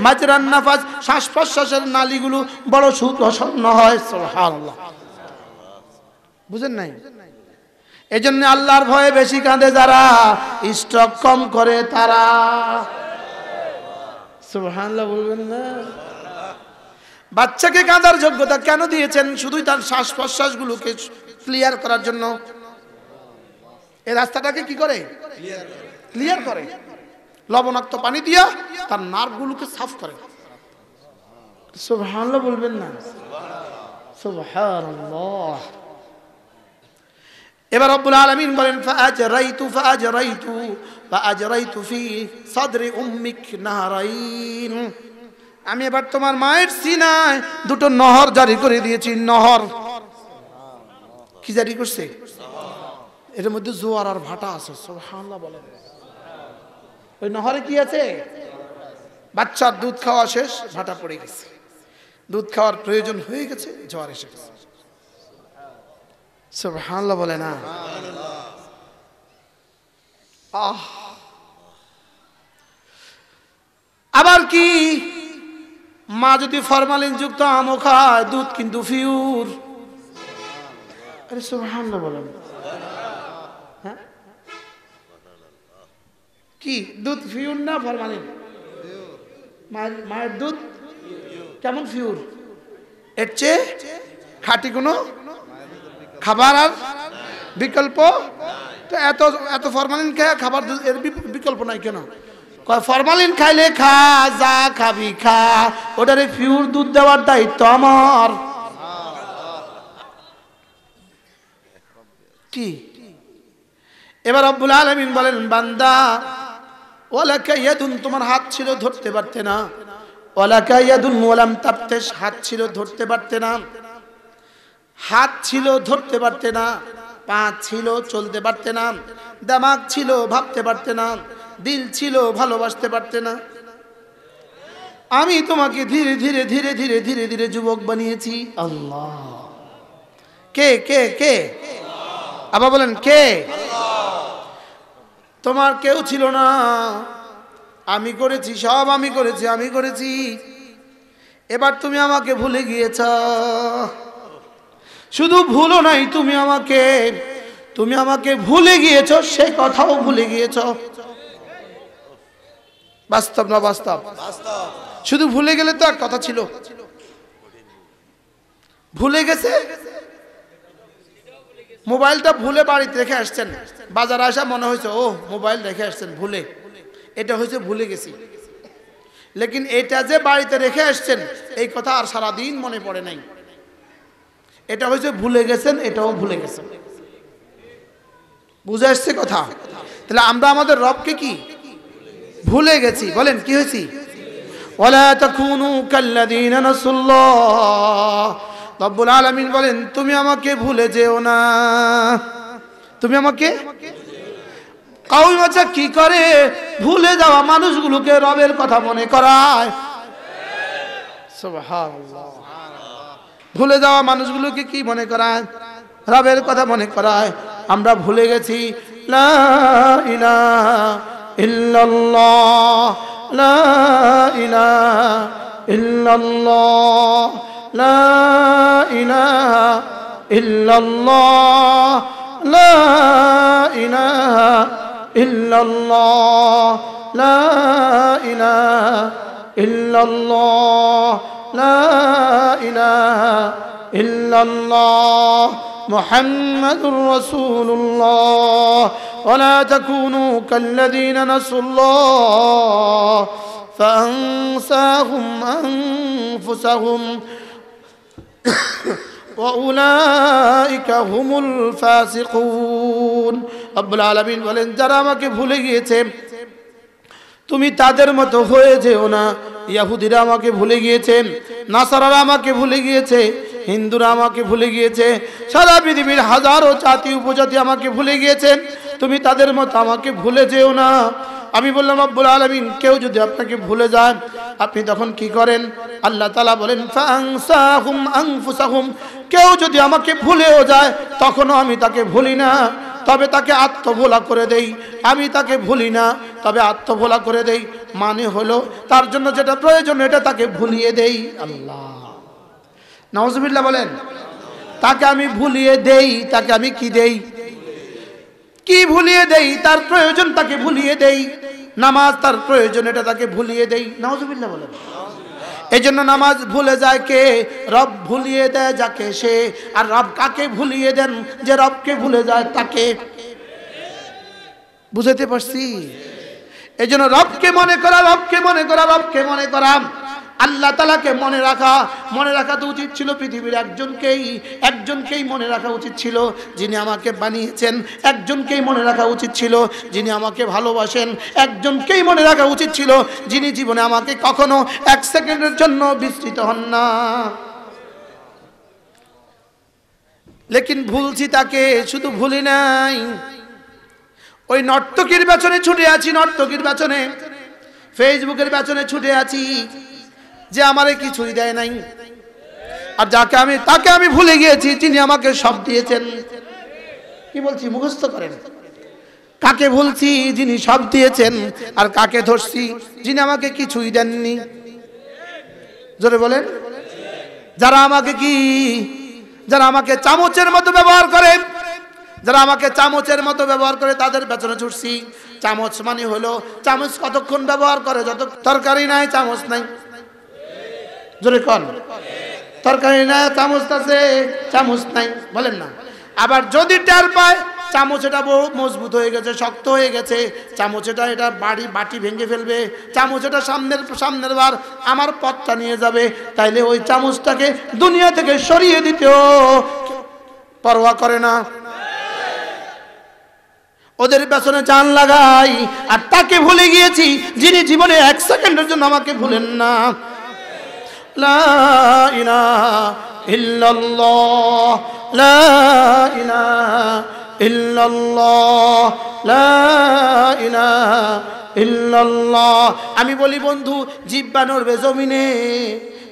মাজরান নাফাস, শ্বাস প্রশ্বাসের নালীগুলো বড় সুপ্রসন্ন হয়। সুবহানাল্লাহ। বুঝেন নাই? এই জন্য আল্লাহর ভয়ে বেশি কাঁদে যারা, স্ট্রোক কম করে তারা। সুবহানাল্লাহ বলবেন না? বাচ্চাকে কাঁদার যোগ্যতা কেন দিয়েছেন? শুধুই তার শ্বাস প্রশ্বাস গুলোকে ক্লিয়ার করার জন্য। এই রাস্তাটাকে কি করে? ক্লিয়ার করে। লবণাক্ত পানি দিয়া তার নার্ভ গুলোকে সাফ করে। সুবহানাল্লাহ বলবেন না? সুবহানাল্লাহ। এবার রব্বুল আলামিন বলেন ফাআজরাইতু ফি সাদরি উম্মিক নাহরাইন, আমি এবার তোমার মায়ের সিনায় দুটো নহর জারি করে দিয়েছি। নহর কি জারি করছে? এর মধ্যে জোয়ার আর ভাটা আছে। সুবহানাল্লাহ বলেন। ওই নহরে কি আছে? বাচ্চার দুধ খাওয়া শেষ, ভাটা পড়ে গেছে, দুধ খাওয়ার প্রয়োজন হয়ে গেছে, জোয়ার এসে গেছে। সুবহানাল্লাহ বলে না? আবার কি, মা যদি ফরমালিন যুক্ত আমও খায়, দুধ কিন্তু পিওর। আরে সুবহানাল্লাহ বলেন। হ্যাঁ, কি দুধ ফিউর না ফরমালিন? মায়ের দুধ কেমন ফিউর? এর চেয়ে খাঁটি কোনো খাবার আর বিকল্প? তো এত এত ফরমালিন খেয়ে খাবার এর বিকল্প নাই কেন? ফরমালিন খাইলে খা, যা খাবি খা, ওটারে ফিউর দুধ দেওয়ার দায়িত্ব আমার। কি এবার রব্বুল আলামিন বলেন, বান্দা ওয়ালাকা ইয়াদুন, তোমার হাত ছিল ধরতে পারতে না। ওয়ালাকা ইয়াদুন ওয়ালাম তাবতাশ, হাত ছিল ধরতে পারতে না, হাত ছিল ধরতে পারতে না, পা ছিল চলতে পারতে না, দিমাগ ছিল ভাবতে পারতে না, দিল ছিল ভালোবাসতে পারতে না। আমি তোমাকে ধীরে ধীরে ধীরে ধীরে ধীরে ধীরে যুবক বানিয়েছি। আল্লাহ। কে কে কে? আবার বলেন কে? তোমার কেউ ছিল না, আমি করেছি, সব আমি করেছি, আমি করেছি। এবার তুমি আমাকে ভুলে গিয়েছ। শুধু ভুলো নাই, তুমি আমাকে ভুলে গিয়েছ, সেই কথাও ভুলে গিয়েছ। বাস্তব না বাস্তব? শুধু ভুলে গেলে তো এক কথা ছিল, ভুলে গেছে। মোবাইলটা ভুলে বাড়িতে রেখে আসছেন, বাজারে আসা মনে হয়েছে ও মোবাইল রেখে আসছেন ভুলে, এটা হয়েছে ভুলে গেছি। লেকিন এটা যে বাড়িতে রেখে আসছেন এই কথা আর সারাদিন মনে পড়ে নাই, এটা হয়েছে ভুলে গেছেন, এটাও ভুলে গেছেন। বুঝে আসছে কথা? তাহলে আমরা আমাদের রবকে কি ভুলে গেছি? বলেন কি হয়েছি? ওয়ালা তাকুনু কাল্লাযীনা নাসুল্লাহ, রব্বুল আলামিন বলেন তুমি আমাকে ভুলে যেও না, তুমি আমাকে। কওমি বাচ্চা কি করে? ভুলে যাওয়া মানুষগুলোকে রবের কথা মনে করায়। সুবহানাল্লাহ। ভুলে যাওয়া মানুষগুলোকে কি মনে করায়? রবের কথা মনে করায়। আমরা ভুলে গেছি লা ইলাহা ইল্লাল্লাহ, লা ইলাহা ইল্লাল্লাহ, লা ইলাহা ইল্লাল্লাহ, লা ইলাহা ইল্লাল্লাহ, লা ইলাহা ইল্লাল্লাহ, লা ইলাহা ইল্লাল্লাহ, মুহাম্মাদুর রাসূলুল্লাহ। ওয়ালা তাকুনু কাল্লাযীনা নাসুল্লাহ ফাআনসাহুম আনফুসাহুম ওয়াউলাইকা হুমুল ফাসিকুন। রব্বুল আলামিন বলেন যারা আমাকে ভুলে গিয়েছে তুমি তাদের মতো হয়ে যেও না। ইহুদিরা আমাকে ভুলে গিয়েছে, নাসারারা আমাকে ভুলে গিয়েছে, হিন্দুরা আমাকে ভুলে গিয়েছে, সারা পৃথিবীর হাজারো জাতি উপজাতি আমাকে ভুলে গিয়েছে, তুমি তাদের মতো আমাকে ভুলে যেও না। আমি বললাম রব্বুল আলামিন কেউ যদি আপনাকে ভুলে যায় আপনি তখন কি করেন? আল্লাহ তাআলা বলেন ফাআনসাহুম আনফুসাহুম, কেউ যদি আমাকে ভুলেও যায় তখনও আমি তাকে ভুলি না, তবে তাকে আত্মভোলা করে দেই। আমি তাকে ভুলি না, তবে আত্মভোলা করে দেই। মানে হলো তার জন্য যেটা প্রয়োজন এটা তাকে ভুলিয়ে দেই। আল্লাহ নাউজুবিল্লাহ বলেন। তাকে আমি ভুলিয়ে দেই, তাকে আমি কি দেই? কি ভুলিয়ে দেই? তার প্রয়োজন তাকে ভুলিয়ে দেই। নামাজ তার প্রয়োজন, এটা তাকে ভুলিয়ে দেই। নাউজুবিল্লাহ বলেন। এই জন্য নামাজ ভুলে যায় কে? রব ভুলিয়ে দেয় যাকে সে। আর রব কাকে ভুলিয়ে দেন? যে রবকে ভুলে যায় তাকে। বুঝাতে পারছি? এই জন্য রবকে মনে করা, রবকে মনে করা, রবকে মনে করা, আল্লাহ তাআলাকে মনে রাখা তো উচিত ছিল পৃথিবীর একজনকেই মনে রাখা উচিত ছিল যিনি আমাকে বানিয়েছেন, একজনকেই মনে রাখা উচিত ছিল যিনি আমাকে ভালোবাসেন, একজনকেই মনে রাখা উচিত ছিল যিনি জীবনে আমাকে কখনো এক সেকেন্ডের জন্য বিস্মৃত হন না। লেকিন ভুলছি তাকে, শুধু ভুলি নাই। ওই নর্তকীর পেছনে ছুটে আছি, নর্তকীর পেছনে, ফেসবুকের পেছনে ছুটে আছি যে আমারে কিছুই দেয় নাই। আর তাকে আমি ভুলে গিয়েছি যিনি আমাকে সব দিয়েছেন। কি বলছি মুখস্থ করেন। কাকে ভুলছি? যিনি সব দিয়েছেন। আর কাকে ধরছি? যিনি আমাকে কিছুই দেননি। জোরে বলেন। যারা আমাকে চামচের মতো ব্যবহার করে, তাদের পেছনে ছুটছি। চামচ মানে হলো চামচ কতক্ষণ ব্যবহার করে, যত তরকারি নাই চামচ নাই, জোরে কোন, তরকারি নাই চামচ আছে, চামচ নাই, বলেন না। আবার যদি টের পায় চামচ এটা বহু মজবুত হয়ে গেছে, শক্ত হয়ে গেছে, চামচ এটা বাটি ভেঙে ফেলবে, চামচ এটা সামনের বার আমার পথটা নিয়ে যাবে, তাইলে ওই চামচটাকে দুনিয়া থেকে সরিয়ে দিতেও পরোয়া করে না, ওদের পেছনে জান লাগাই। আর তাকে ভুলে গিয়েছি যিনি জীবনে 1 সেকেন্ডের জন্য আমাকে ভুলেন না। লা ইলাহা ইল্লাল্লাহ, লা ইলাহা ইল্লাল্লাহ, লা ইলাহা ইল্লাল্লাহ। আমি বলি বন্ধু, জিহ্বা নড়বে জমিনে,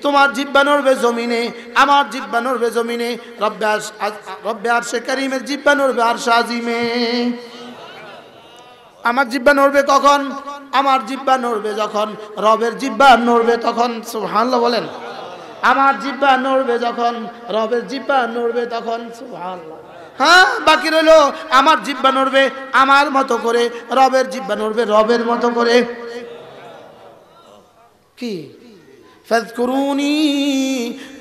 তোমার জিহ্বা নড়বে জমিনে, আমার জিহ্বা নড়বে জমিনে, রব্বে আরশে কারীমের জিহ্বা নড়বে আরশে আজিমে। আমার জিহ্বা নড়বে কখন? আমার জিহ্বা নড়বে যখন রবের জিহ্বা নড়বে তখন। সুবহানাল্লাহ বলেন। আমার জিহ্বা নড়বে যখন রবের জিহ্বা নড়বে তখন। সুবহানাল্লাহ। হ্যাঁ, বাকি রইল আমার জিহ্বা নড়বে আমার মতো করে, রবের জিহ্বা নড়বে রবের মতো করে। কি? ফাযকুরুনি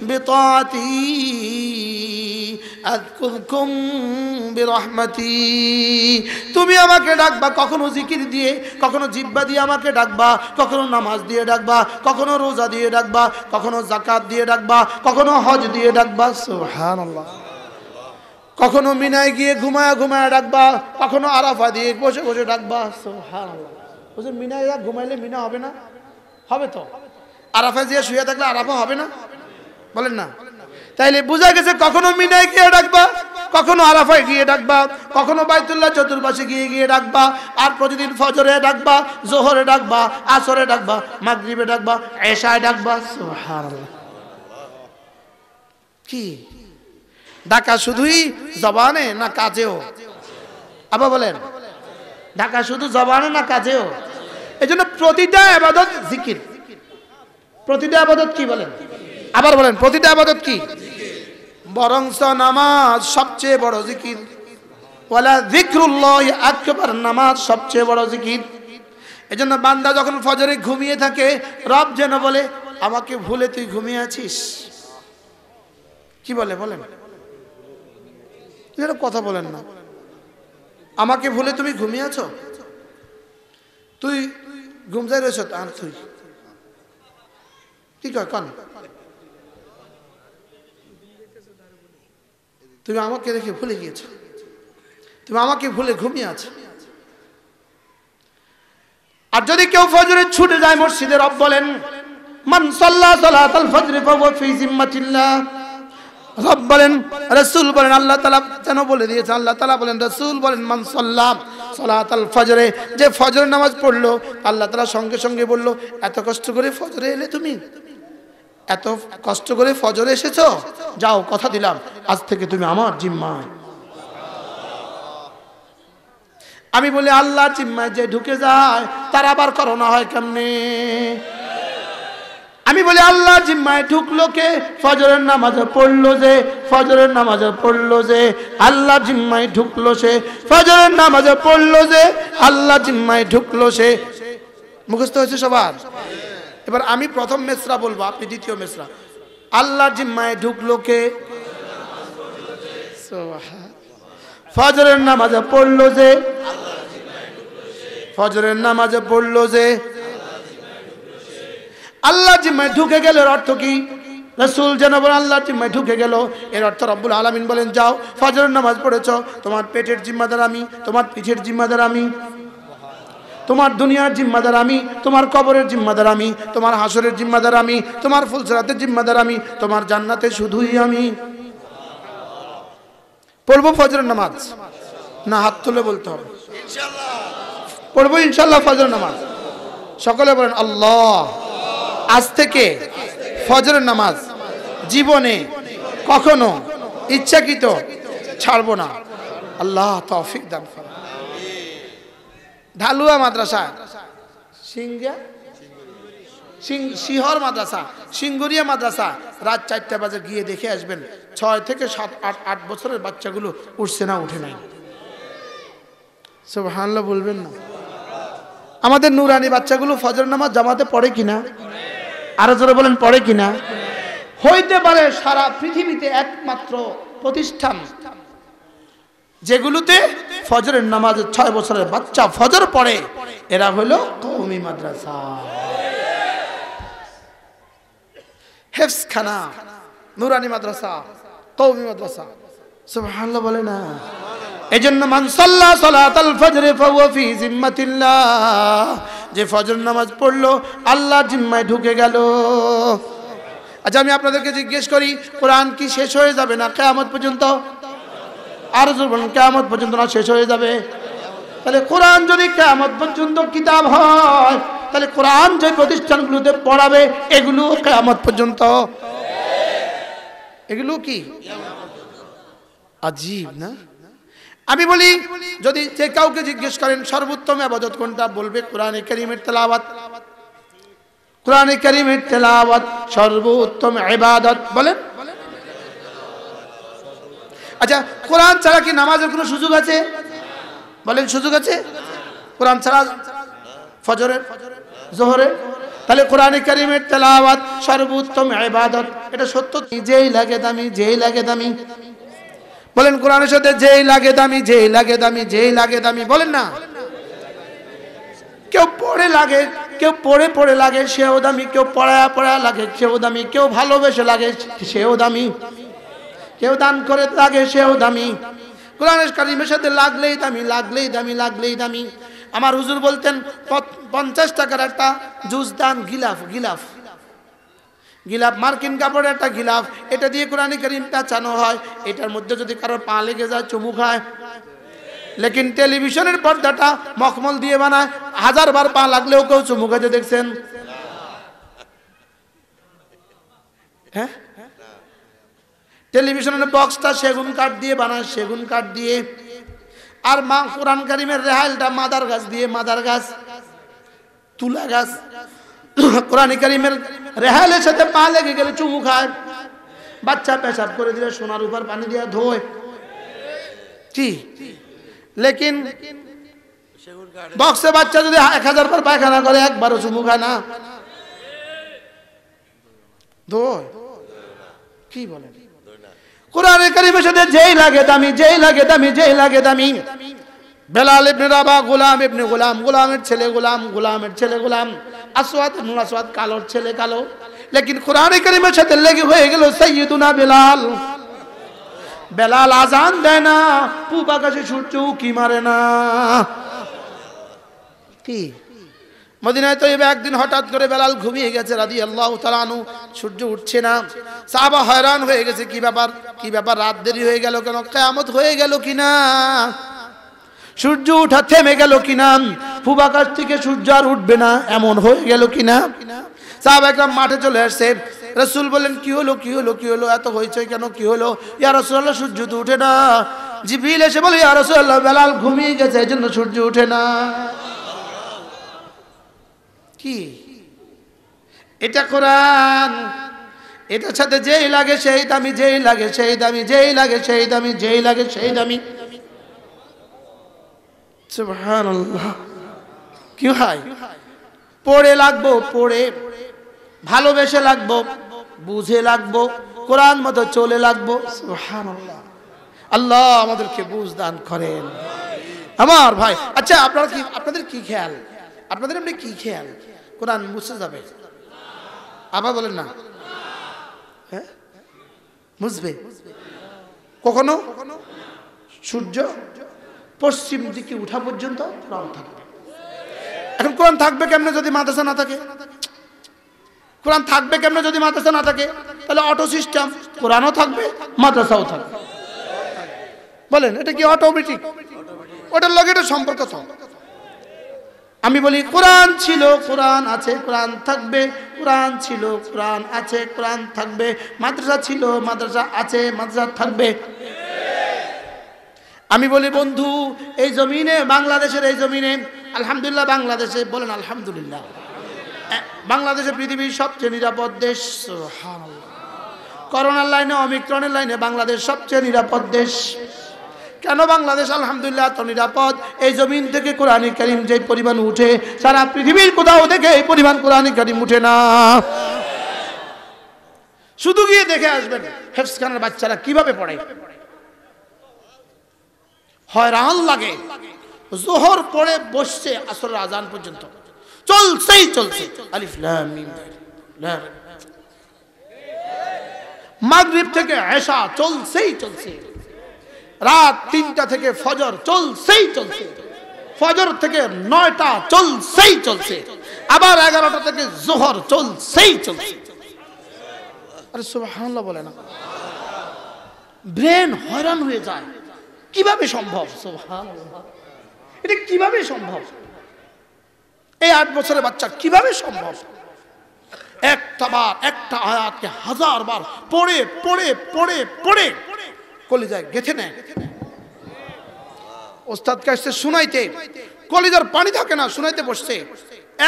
বিতাআতি আযকুরকুম বিরহমাতি। তুমি আমাকে ডাকবা কখনো জিকির দিয়ে, কখনো জিহ্বা দিয়ে আমাকে ডাকবা, কখনো নামাজ দিয়ে ডাকবা, কখনো রোজা দিয়ে ডাকবা, কখনো যাকাত দিয়ে ডাকবা, কখনো হজ দিয়ে ডাকবা। সুবহানাল্লাহ। কখনো মিনায় গিয়ে ঘুমায়া ঘুমায়া ডাকবা, কখনো আরাফা দিয়ে বসে বসে ডাকবা। সুবহানাল্লাহ। বুঝুন, মিনায় ঘুমাইলে মিনা হবে না? হবে তো। আরাফা দিয়ে শুয়ে থাকলে আরাফা হবে না? বলেন না। তাইলে বোঝা গেছে কখনো মিনায় গিয়ে ডাকবা, কখনো আরাফায় গিয়ে ডাকবা, কখনো বাইতুল্লাহ চতুর্পাশে গিয়ে ডাকবা, আর প্রতিদিন ফজরে ডাকবা, জোহরে ডাকবা, আসরে ডাকবা, মাগরিবে ডাকবা, এশায় ডাকবা। সুবহানাল্লাহ। কি ডাকা শুধুই জবানে না কাজেও? আবার বলেন, ডাকা শুধু জবানে না কাজেও? এজন্য প্রতিটা ইবাদত জিকির। প্রতিটা ইবাদত কি বলেন? আবার বলেন, প্রতিটা ইবাদত কি? বরংস নামাজ সবচেয়ে বড় জিকির। ওয়ালা যিকরুল্লাহি আকবার, নামাজ সবচেয়ে বড় জিকির। এজন্য বান্দা যখন ফজরে ঘুমিয়ে থাকে, রব যেন বলে, আমাকে ভুলে তুই ঘুমিয়ে আছিস। কি বলে বলেন? এরা কথা বলেন না। আমাকে ভুলে তুমি ঘুমিয়ে আছো, তুই ঘুমজাই রয়েছ, আর তুই কি কয় কন? তুমি আমাকে দেখে ভুলে গিয়েছো, তুমি আমাকে ভুলে ঘুমিয়ে আছো। আর যদি কেউ ফজরে ছুটে যায় মসজিদে, রব বলেন, মান সাল্লা সালাতাল ফজর ফাহুয়া ফি জিম্মাতিল্লাহ। রব বলেন, রাসূল বলেন, আল্লাহ তাআলা যেন বলে দিয়েছে, আল্লাহ তাআলা বলেন, রাসূল বলেন, মান সাল্লা সালাতাল ফজরে, যে ফজরের নামাজ পড়লো, আল্লাহ তাআলা সঙ্গে সঙ্গে বলল, এত কষ্ট করে ফজরে এলে, তুমি এত কষ্ট করে ফজরে এসেছো, যাও, কথা দিলাম আজ থেকে তুমি আমার জিম্মায়। আমি বলি, আল্লাহ জিম্মায় যে ঢুকে যায় তার আবার করোনা হয় কেমনে? আমি বলি, আল্লাহ জিম্মায় ঢুকলো কে? ফজরের নামাজে পড়লো যে, ফজরের নামাজে পড়লো যে, আল্লাহ জিম্মায় ঢুকলো সে, ফজরের নামাজে পড়লো যে, আল্লাহ জিম্মায় ঢুকলো সে। মুখস্থ হয়েছে সবার? এবার আমি প্রথম মেসরা বলবো, আপনি দ্বিতীয় মেসরা। আল্লাহ জিম্মায় ঢুকলো কে? ফজরের নামাজে পড়লো যে, ফজরের নামাজে পড়লো যে, আল্লাহ জিম্মায় ঢুকে গেল। এর অর্থ কি? রাসূল যেন বলেন, আল্লাহ জিম্মায় ঢুকে গেল। এর অর্থ রব্বুল আলামিন বলেন, যাও, ফজরের নামাজ পড়েছো, তোমার পেটের জিম্মাদার আমি, তোমার পিঠের জিম্মাদার আমি, তোমার দুনিয়ার জিম্মাদার আমি, তোমার কবরের জিম্মাদার আমি, তোমার হাসরের জিম্মাদার আমি, তোমার ফুলসিরাতের জিম্মাদার আমি, তোমার জান্নাতে শুধুই আমি। পড়বো ফজরের নামাজ না? হাত তুলে বলতে হবে। ইনশাআল্লাহ পড়বো, ইনশাআল্লাহ ফজরের নামাজ। সকলে বলেন আল্লাহ। আজ থেকে ফজরের নামাজ জীবনে কখনো ইচ্ছাকৃত ছাড়বো না। আল্লাহ তৌফিক দান করুন। ঢালুয়া মাদ্রাসা, শিহর মাদ্রাসা, সিঙ্গুরিয়া মাদ্রাসা, রাত 4টা বাজে গিয়ে দেখে আসবেন 6 থেকে 7, 8 বছরের বাচ্চাগুলো উঠছে না, উঠে নাই। সুবহানাল্লাহ বলবেন না? আমাদের নুরানি বাচ্চাগুলো ফজর নামাজ জামাতে পড়ে কিনা? আরো জোরে বলেন, পড়ে কিনা? হইতে পারে সারা পৃথিবীতে একমাত্র প্রতিষ্ঠান যেগুলোতে ফজরের নামাজে 6 বছরের বাচ্চা ফজর পড়ে, এরা হলো কওমি মাদ্রাসা, হেফজখানা, নুরানি মাদ্রাসা, কওমি মাদ্রাসা। সুবহানাল্লাহ বলে না? এজন্য মান সাল্লা সালাতাল ফজর ফাহুয়া ফি জিম্মাতিল্লাহ, যে ফজর নামাজ পড়লো আল্লাহর জিম্মায় ঢুকে গেল। আচ্ছা আমি আপনাদেরকে জিজ্ঞেস করি, কোরআন কি শেষ হয়ে যাবে না কিয়ামত পর্যন্ত? আর জোরে বলুন, কিয়ামত পর্যন্ত না শেষ হয়ে যাবে? তাহলে কোরআন যদি কিয়ামত পর্যন্ত কিতাব হয়, তাহলে কোরআন যে প্রতিষ্ঠানগুলোতে পড়াবে এগুলো কিয়ামত পর্যন্ত, এগুলো কি আজীব না? আমি বলি, যদি যে কাউকে জিজ্ঞেস করেন সর্বোত্তম ইবাদত কোনটা, বলবে কোরআনে কারীমের তেলাওয়াত। কোরআনে কারীমের তেলাওয়াত সর্বোত্তম ইবাদত। বলেন। আচ্ছা কোরআন ছাড়া কি নামাজের কোনো সুযোগ আছে? বলেন, সুযোগ আছে? কোরআন ছাড়া ফজরের, জোহরের? তাহলে কোরআনে কারীমের তেলাওয়াত সর্বোত্তম ইবাদত, এটা সত্য। যেই লাগে দামি, যেই লাগে দামি। বলেন কোরআনের সাথে যেই লাগে দামি, যেই লাগে দামি, যেই লাগে দামি। বলেন না? কেউ পড়ে লাগে, কেউ পড়ে পড়ে লাগে, সেও দামি। কেউ পড়ায়া পড়ায়া লাগে, সেও দামি। কেউ ভালোবেসে লাগে, সেও দামি। কেউ দান করে লাগে, সেও দামি। কোরআনের কারীমের সাথে লাগলেই দামি, লাগলেই দামি, লাগলেই দামি। আমার হুজুর বলতেন 50 টাকার একটা জুস দান, গিলাফ, গিলাফ, গিলাফ, মার্কিন কাপড়ের একটা গিলাফ, এটা দিয়ে কোরআনে কারীম পেঁচানো হয়। এটার মধ্যে যদি কারো পা লেগে যায় চুমু খায়। লেকিন টেলিভিশনের পর্দাটা মখমল দিয়ে বানায়, 1000 বার পা লাগলেও কেউ চুমু খাইতে দেখছেন? হ্যাঁ, টেলিভিশনের বক্সটা সেগুন কাঠ দিয়ে বানায়, সেগুন কাঠ দিয়ে। আর মা কোরআন কারীমের রেহাইলটা মাদার গাছ দিয়ে, মাদার গাছ, তুলা গাছ। কোরআন কারীমের রেহাইলের সাথে পা লেগে গেলে চুমু খায়। বাচ্চা পেশাব করে দিলে সোনার উপর পানি দিয়ে ধোয়, কি? লেকিন বক্সে বাচ্চা যদি 1000 বার পায়খানা করে, একবারও চুমু খায় না, ধোয়, কি বলেন? কোরআন কারীমের সাথে যেই লাগে দামি, যেই লাগে দামি, যেই লাগে দামি। বেলাল ইবনে রাবাহ গোলাম ইবনে গোলাম, গোলামের ছেলে গোলাম, গোলামের ছেলে গোলাম। আসওয়াদ ইবনে আসওয়াদ, কালোর ছেলে কালো। লেকিন কোরআন কারীমের সাথে লেগে হয়ে গেল সাইয়্যিদুনা বেলাল। বেলাল আজান দেয় না, পূব আকাশে সূর্য উকি মারে না, কি? মদিনায় তৈয়বা একদিন হঠাৎ করে বেলাল ঘুমিয়ে গেছে রাদিয়াল্লাহু তাআলা আনহু, সূর্য উঠছে না। সাহাবা হয়রান হয়ে গেছে, কি ব্যাপার, কি ব্যাপার, রাত দেরি হয়ে গেল কেন? কিয়ামত হয়ে গেল কিনা? সূর্য ওঠা থেমে গেল কিনা? পূব আকাশ থেকে সূর্য আর উঠবে না এমন হয়ে গেল কিনা? সাহাবা একরাম মাঠে চলে আসছে। রাসূল বলেন, কি হলো, কি হলো, কি হলো, এত হইচই কেন, কি হলো? ইয়া রাসূলুল্লাহ, সূর্য তো উঠে না। জিবরিল এসে বলে, ইয়া রাসূলুল্লাহ, বেলাল ঘুমিয়ে গেছে, এজন্য সূর্য উঠে না। কি এটা? কোরআন। এটার সাথে যেই লাগে সেই দামি, যেই লাগে সেই দামি, যেই লাগে সেই দামি, যেই লাগে সেই দামি। সুবহানাল্লাহ। কি হয়? পড়ে লাগবো, পড়ে ভালোবেসে লাগবো, বুঝে লাগবো, কোরআন মতো চলে লাগবো। সুবহানাল্লাহ। আল্লাহ আমাদেরকে বুঝ দান করেন আমার ভাই। আচ্ছা আপনারা কি, আপনাদের কি খেয়াল, আপনাদের এমনি কি খেয়াল, কোরআন মুছে যাবে? আবার বলেন না। হ্যাঁ, মুছবে কখনো? সূর্য পশ্চিম দিকে উঠা পর্যন্ত কোরআন থাকবে। এখন কোরআন থাকবে কেমনে যদি মাদ্রাসা না থাকে? কোরআন থাকবে কেমনে যদি মাদ্রাসা না থাকে? তাহলে অটো সিস্টেম, কোরআনও থাকবে, মাদ্রাসাও থাকবে। বলেন এটা কি অটোমেটিক? ওটার লগে এটা সম্পর্ক তো। আমি বলি কোরআন ছিল, কোরআন আছে, কোরআন থাকবে, কোরআন ছিল, কোরআন আছে, কোরআন থাকবে। মাদ্রাসা ছিল, মাদ্রাসা আছে, মাদ্রাসা থাকবে। আমি বলি বন্ধু, এই জমিনে, বাংলাদেশের এই জমিনে, আলহামদুলিল্লাহ, বাংলাদেশে বলেন আলহামদুলিল্লাহ, বাংলাদেশে পৃথিবীর সবচেয়ে নিরাপদ দেশ। সুবহানাল্লাহ। করোনার লাইনে, অমিক্রনের লাইনে বাংলাদেশ সবচেয়ে নিরাপদ দেশ। কেন বাংলাদেশ আলহামদুলিল্লাহ তো নিরাপদ? এই জমিন থেকে কোরআন কারীম যে পরিমাণ উঠে, সারা পৃথিবীর কোথাও থেকে এই পরিমাণ কোরআন কারীম উঠে না। শুধু গিয়ে দেখে আসবেন হেফজখানার বাচ্চারা কিভাবে পড়ে, হয়রান লাগে। যোহর পড়ে বসছে আসরের আজান পর্যন্ত, চলছেই চলছে। আলিফ লাম মিম লাম। মাগরিব থেকে এশা চলছেই চলছে, রাত 3টা থেকে ফজর চলছেই চলছে, ফজর থেকে 9টা চলছেই চলছে, আবার 11টা থেকে যোহর চলছেই চলছে। আরে সুবহানাল্লাহ বলে না, ব্রেন হয়রান হয়ে যায়। কিভাবে সম্ভব? সুবহানাল্লাহ, এটা কিভাবে সম্ভব? এই 8 বছরের বাচ্চা কিভাবে সম্ভব? একটা আয়াতকে 1000 বার পড়ে পড়ে পড়ে পড়ে কলিজায় গেঁথে নেয়। ওস্তাদকে আসছে শুনাইতে, কলিজার পানি থাকে না, শুনাইতে বসছে,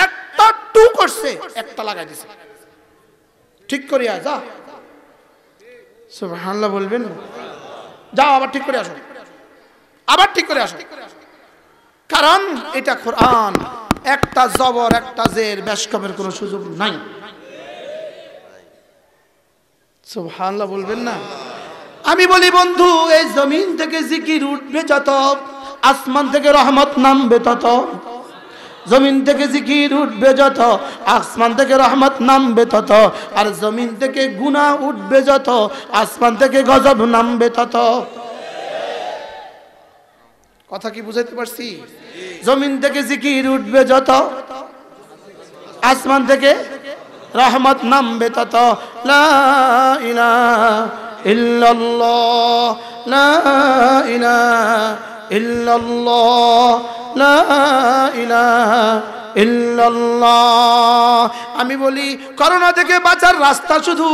একটা টু করছে, একটা লাগাই দিছে। ঠিক করিয়া যা, সুবহানাল্লাহ বলবেন, যাও আবার ঠিক করে আসো, আবার ঠিক করে আসো। কারণ এটা কোরআন, একটা জবর একটা জের বেশকমের কোনো সুযোগ নাই। সুবহানাল্লাহ বলবেন না? আমি বলি বন্ধু, এই জমিন থেকে জিকির উঠবে যত, আসমান থেকে রহমত নামবে তত। জমিন থেকে জিকির উঠবে যত, আসমান থেকে রহমত নামবে তত। আর জমিন থেকে গুনাহ উঠবে যত, আসমান থেকে গজব নামবে তত। কথা কি বুঝাইতে পারছি? জমিন থেকে জিকির উঠবে যত, আসমান থেকে রহমত নামবে তত। লা ইলাহা ইল্লাল্লাহ, লা ইলাহা ইল্লাল্লাহ, লা ইলাহা ইল্লাল্লাহ। আমি বলি করোনা থেকে বাঁচার রাস্তা শুধু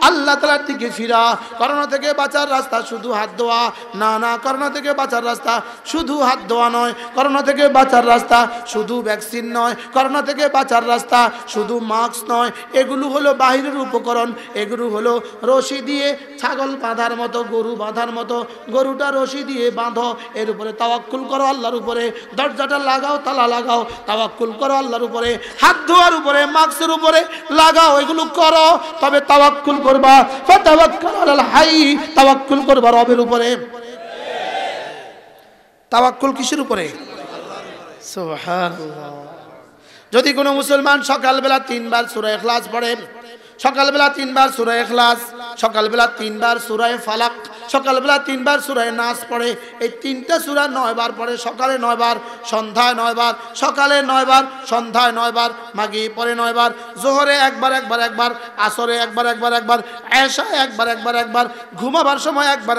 আল্লাহ তাআলার দিকে ফিরা। করোনা থেকে বাঁচার রাস্তা শুধু হাত ধোয়া না, না, করোনা থেকে বাঁচার রাস্তা শুধু হাত ধোয়া নয়, করোনা থেকে বাঁচার রাস্তা শুধু ভ্যাকসিন নয়, করোনা থেকে বাঁচার রাস্তা শুধু মাস্ক নয়। এগুলো হলো বাহিরের উপকরণ, এগুলো হলো রশি দিয়ে ছাগল বাঁধার মতো, গরু বাঁধার মতো। গরুটা রশি দিয়ে বাঁধো, এর উপরে তাওয়াক্কুল করো আল্লাহর উপরে। দরজাটা লাগাও, তালা লাগাও, তাওয়াক্কুল করো আল্লাহর উপরে। হাত ধোয়ার উপরে, মাস্কের উপরে লাগাও, এগুলো করো, তবে তাওয়াক্কুল করবা। ফাতাওয়াক্কাল আলাল হাই, তাওয়াক্কুল করবা রবের উপরে। তাওয়াক্কুল কিসের উপরে? সুবহানাল্লাহ। যদি কোনো মুসলমান সকালবেলা 3 বার সূরা ইখলাস পড়ে, সকালবেলা 3 বার সূরা ইখলাস, সকালবেলা 3 বার সূরা ফালাক, সকালবেলা 3 বার সূরা নাস পড়ে, এই 3টা সূরা 9 বার পড়ে, সকালে 9 বার, সন্ধ্যায় 9 বার, সকালে 9 বার, সন্ধ্যায় 9 বার, মাগরিব পরে 9 বার, জোহরে একবার, আসরে একবার, এশায় একবার, ঘুমাবার সময় একবার।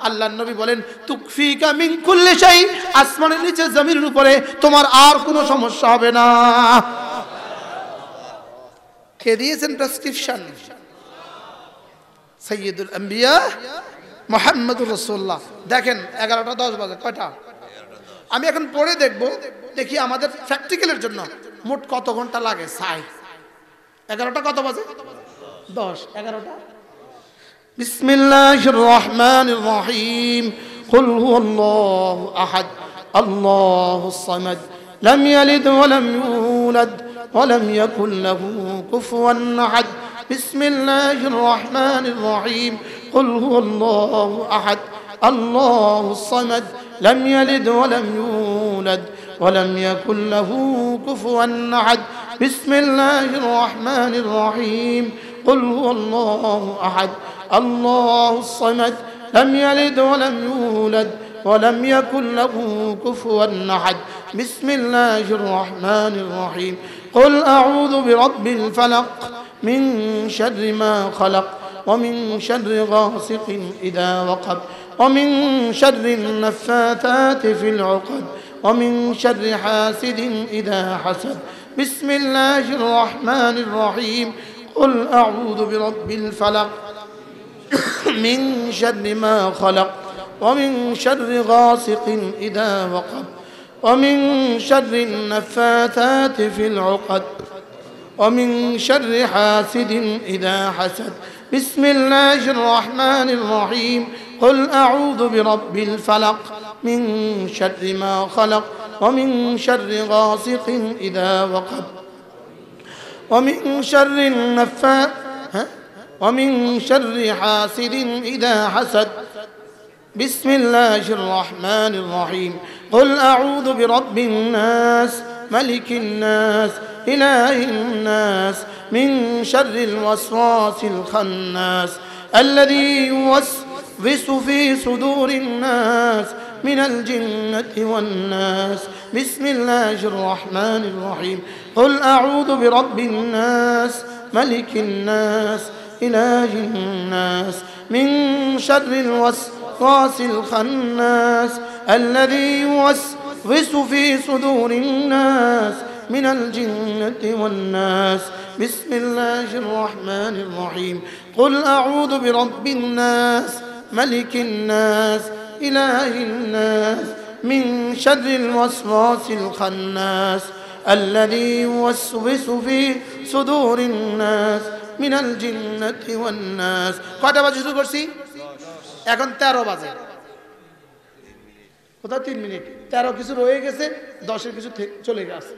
আল্লাহর নবী বলেন তুকফিকা মিন কুল্লি শাই, আসমানের নিচে জমিনের উপরে তোমার আর কোনো সমস্যা হবে না। কে দিয়েছেন প্রেসক্রিপশন? সাইয়্যিদুল আম্বিয়া মুহাম্মদুর রাসূলুল্লাহ। দেখেন 11টা 10 বাজে, কয়টা? আমি এখন পড়ে দেখি আমাদের প্র্যাকটিক্যালের জন্য মোট কত ঘন্টা লাগে। 11টা কত বাজে? 10। 11টা। বিসমিল্লাহির রহমানির রহিম। কুল হুয়াল্লাহু আহাদ, আল্লাহুস সামাদ, লাম ইয়ালিদ ওয়া লাম ইউলাদ ولم يكن له كفوا أحد. بسم الله الرحمن الرحيم. قل هو الله أحد الله الصمد لم يلد ولم يولد ولم يكن له كفوا أحد. بسم الله الرحمن الرحيم. قل هو الله أحد الله الصمد لم يلد ولم يولد ولم يكن له كفوا أحد. بسم الله الرحمن الرحيم. قل أعوذ برب الفلق من شر ما خلق ومن شر غاسق إذا وقب ومن شر النفاثات في العقد ومن شر حاسد إذا حسد. بسم الله الرحمن الرحيم. قل أعوذ برب الفلق من شر ما خلق ومن شر غاسق إذا وقب ومن شر النفاثات في العقد ومن شر حاسد إذا حسد. بسم الله الرحمن الرحيم. قل أعوذ برب الفلق من شر ما خلق ومن شر غاسق إذا وقب ومن شر ومن شر حاسد إذا حسد بسم الله الرحمن الرحيم قل أعوذ برب الناس ملك الناس إله الناس من شر الوسواس الخناس الذي يوسوس في صدور الناس من الجنة والناس بسم الله الرحمن الرحيم قل أعوذ برب الناس ملك الناس إله الناس من شر الوسواس الخناس الذي يوسوس في صدور الناس من الجنة والناس بسم الله الرحمن الرحيم قل أعوذ برب الناس ملك الناس إله الناس من شر الوسواس الخناس الذي يوسوس في صدور الناس من الجنة والناس কয়টা বাজে শুরু করছি এখন 13 বাজে কোথায় 3 মিনিট 13 কিছু রয়ে গেছে 10 এর কিছু চলে গেছে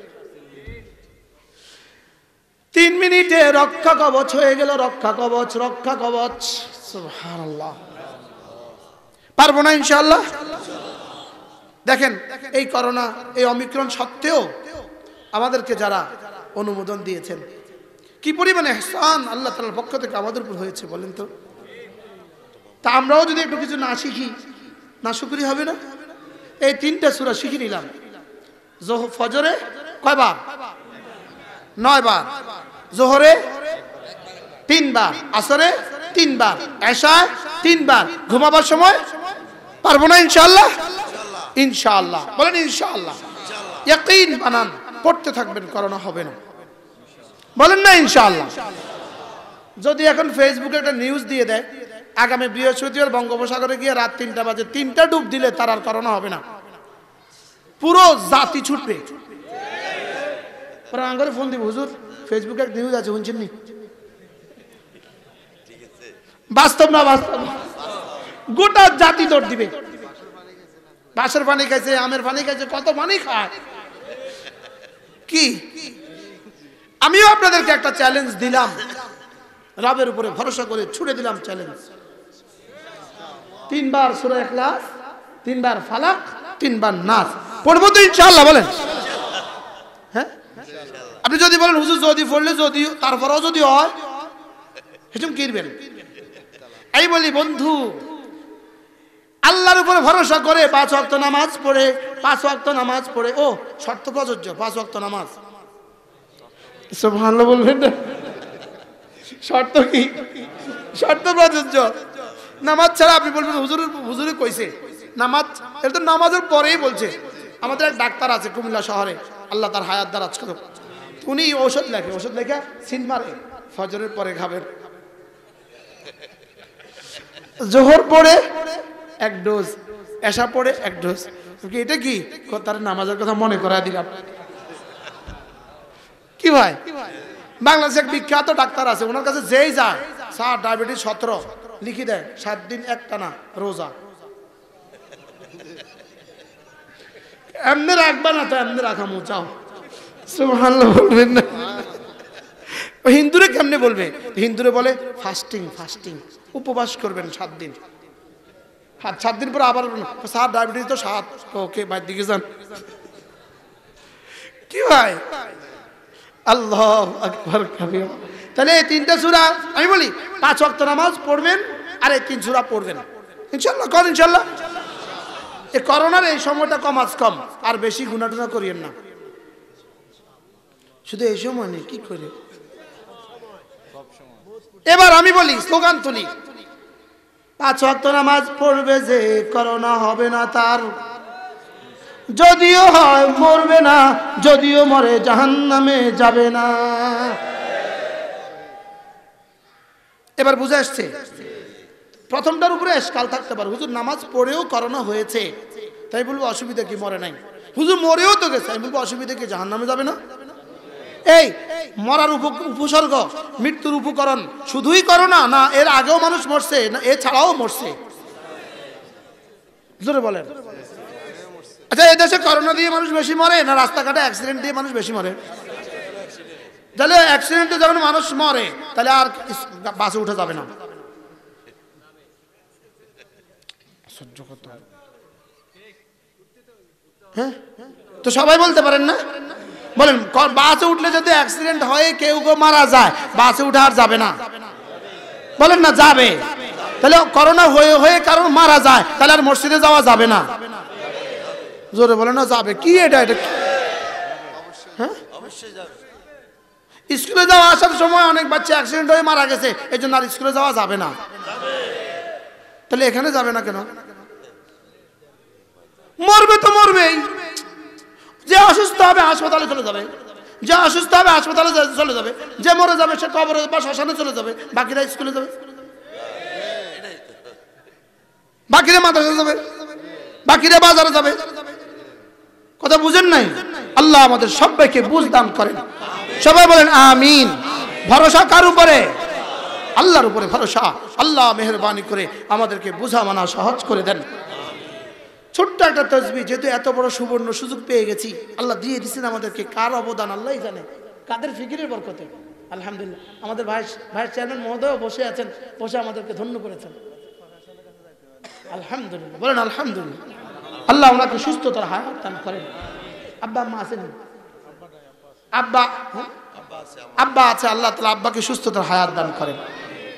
3 মিনিটে রক্ষা কবচ হয়ে গেল রক্ষা কবচ সুবহানাল্লাহ পারবো না ইনশাআল্লাহ দেখেন এই করোনা এই ওমিক্রন সত্ত্বেও আমাদেরকে যারা অনুমোদন দিয়েছেন কি পরিমাণে ইহসান আল্লাহ তাআলার পক্ষ থেকে আমাদের উপর হয়েছে বলেন তো তা আমরাও যদি একটু কিছু না শিখি না শুকরি হবে না এই 3টা সূরা শিখে নিলাম ফজরে কয়বার 9 বার যোহরে 3 বার আসরে 3 বার এশায় 3 বার ঘুমাবার সময় পারবো না ইনশাআল্লাহ ইনশাআল্লাহ বলেন ইনশাআল্লাহ ইয়াকিন বানান পড়তে থাকবেন করোনা হবে না বলেন না ইনশাআল্লাহ যদি এখন ফেসবুকে একটা নিউজ দিয়ে দেয় আগামী বৃহস্পতিবার বঙ্গোপসাগরে গিয়ে রাত 3টা বাজে 3টা ডুব দিলে তার আর করোনা হবে না পুরো জাতি ছুটবে পরে আঙ্গরে ফোন দিব হুজুর ফেসবুকে একটা নিউজ আছে শুনছেন নি বাস্তব না বাস্তব গোটা জাতি দৌড় দিবে বাঁশের পানি খাইছে আমের পানি খাইছে কত পানি খায় কি আমিও আপনাদেরকে একটা চ্যালেঞ্জ দিলাম রবের উপরে ভরসা করে ছুড়ে দিলাম চ্যালেঞ্জ 3 বার সূরা ইখলাস 3 বার ফালাক 3 বার নাস পড়বো তো ইনশাআল্লাহ বলেন হ্যাঁ আপনি যদি বলেন হুজুর যদি পড়লে যদি তারপরেও যদি হয় হেতুম কিরবেন এই বলি বন্ধু আল্লাহর উপরে ভরসা করে 5 ওয়াক্ত নামাজ পড়ে 5 ওয়াক্ত নামাজ পড়ে ও শর্ত প্রযোজ্য 5 ওয়াক্ত নামাজ সুবহানাল্লাহ বলবেন না শর্ত কি শর্ত প্রযোজ্য নামাজ ছাড়া আপনি বলবেন হুজুরে কইছে নামাজ এটা তো নামাজের পরেই বলছে আমাদের এক ডাক্তার আছে কুমিল্লা শহরে আল্লাহ তার হায়াত দারাজ করুক উনি ঔষধ লেখে সিন মারে ফজরের পরে খাবেন জোহর পড়ে 1 ডোজ এশা পড়ে 1 ডোজ এটা কি তার নামাজের কথা মনে করায় দিলাম কি ভাই বাংলাদেশে এক বিখ্যাত ডাক্তার আছে ওনার কাছে যেই যায় স্যার ডায়াবেটিস 17 লিখে দেয় 7 দিন একটানা রোজা এমনি রাখবা না তো এমনি রাখামু চাও সুবহানাল্লাহ বলবেন না হিন্দুরে কেমনে বলবে হিন্দুরে বলে ফাস্টিং উপবাস করবেন 7 দিন 7 দিন পর আবার স্যার ডায়াবেটিস তো 7 ওকে বাইরে দিকে যান কি ভাই আল্লাহু আকবার কাবীর তাহলে এই 3টা সূরা আমি বলি 5 ওয়াক্ত নামাজ পড়বেন আর এই 3 সূরা পড়বেন ইনশাআল্লাহ কোন ইনশাআল্লাহ এই করোনার এই সময়টা কম আর বেশি গুনাহটনা করিয়েন না শুধু এই সময় নেই কি করে এবার আমি বলি স্লোগান তুলি 5 ওয়াক্ত নামাজ পড়বে যে করোনা হবে না তার যদিও হয় মরবে না যদিও মরে জাহান্নামে যাবে না এবার বুঝে আসছে প্রথমটার উপরে এসকাল থাকতে পারে হুজুর নামাজ পড়েও করোনা হয়েছে তাই বলবো অসুবিধা কি মরে নাই হুজুর মরেও তো গেছে আমি বলবো অসুবিধা কি জাহান্নামে যাবে না এই মরার উপসর্গ মৃত্যুর উপকরণ শুধুই করোনা না এর আগেও মানুষ মরছে না এছাড়াও মরছে জোরে বলেন। আচ্ছা, এই দেশে করোনা দিয়ে মানুষ বেশি মরে না রাস্তাঘাটে অ্যাক্সিডেন্ট দিয়ে মানুষ বেশি মরে? তাহলে অ্যাক্সিডেন্টে যখন মানুষ মরে তাহলে আর বাসে উঠে যাবে না। সহ্য করতে হবে। হ্যাঁ, তো সবাই বলতে পারেন না? বলেন, বাসে উঠলে যদি অ্যাক্সিডেন্ট হয় কেউ কেউ মারা যায়, বাসে উঠে আর যাবে না? বলেন না যাবে। তাহলে করোনা হয়ে হয়ে কারণ মারা যায়, তাহলে আর মসজিদে যাওয়া যাবে না? জোরে বলেন না যাবে। কি এটা? হ্যাঁ, স্কুলে যাওয়া আসার সময় অনেক বাচ্চা অ্যাক্সিডেন্ট হয়ে মারা গেছে, এই জন্য আর স্কুলে যাওয়া যাবে না। তাহলে এখানে যাবে না কেন? মরবে তো মরবেই। যে অসুস্থ হবে হাসপাতালে চলে যাবে, যে অসুস্থ হবে হাসপাতালে চলে যাবে, যে মরে যাবে সে কবরে বা শ্মশানে চলে যাবে, বাকিরা স্কুলে যাবে, বাকিরা মাদ্রাসা যাবে, বাকিরা বাজারে যাবে। কথা বুঝেন নাই? আল্লাহ আমাদের সবাইকে বুঝ দান করেন। সবাই বলেন আমিন। ভরসা কার উপরে? আল্লাহর উপরে ভরসা। আল্লাহ মেহেরবানি করে আমাদেরকে বুঝা মানা সহজ করে দেন। ছোট্ট একটা তাসবিহ, যেহেতু এত বড় সুবর্ণ সুযোগ পেয়ে গেছি, আল্লাহ দিয়ে দিচ্ছেন আমাদেরকে। কার অবদান আল্লাহই জানে, কাদের ফিকিরের বরকতে। আলহামদুলিল্লাহ, আমাদের ভাইস চেয়ারম্যান মহোদয় বসে আছেন, বসে আমাদেরকে ধন্য করেছেন। আলহামদুলিল্লাহ, বলেন আলহামদুলিল্লাহ। আল্লাহ ওনাকে সুস্থতার হায়াত দান করেন। আব্বা আম্মা আছেন? আব্বা আছে, আল্লাহ তাআলা আব্বাকে সুস্থতার হায়াত দান করেন।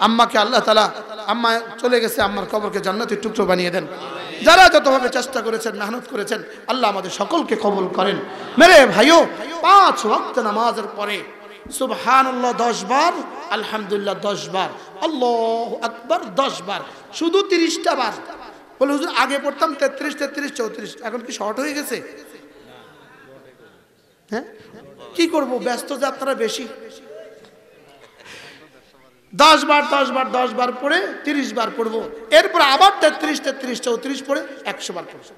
আম্মাকে আল্লাহ তাআলা, আম্মা চলে গেছে, আম্মার কবরকে জান্নাতের টুকরো বানিয়ে দেন। যারা যতভাবে চেষ্টা করেছেন, মেহনত করেছেন, আল্লাহ আমাদের সকলকে কবুল করেন। মেরে ভাইও, 5 ওয়াক্ত নামাজের পরে সুবহানাল্লাহ 10 বার, আলহামদুলিল্লাহ 10 বার, আল্লাহু আকবার 10 বার, শুধু 30টা বার। বলে হুজুর আগে পড়তাম 33, 33, 34, এখন কি শর্ট হয়ে গেছে? হ্যাঁ, কি করব, ব্যস্ত যে আপনারা বেশি। 10 বার 10 বার 10 বার পড়ে 30 বার পড়বো, এরপর আবার 33, 33, 34 পড়ে 100 বার পড়বো।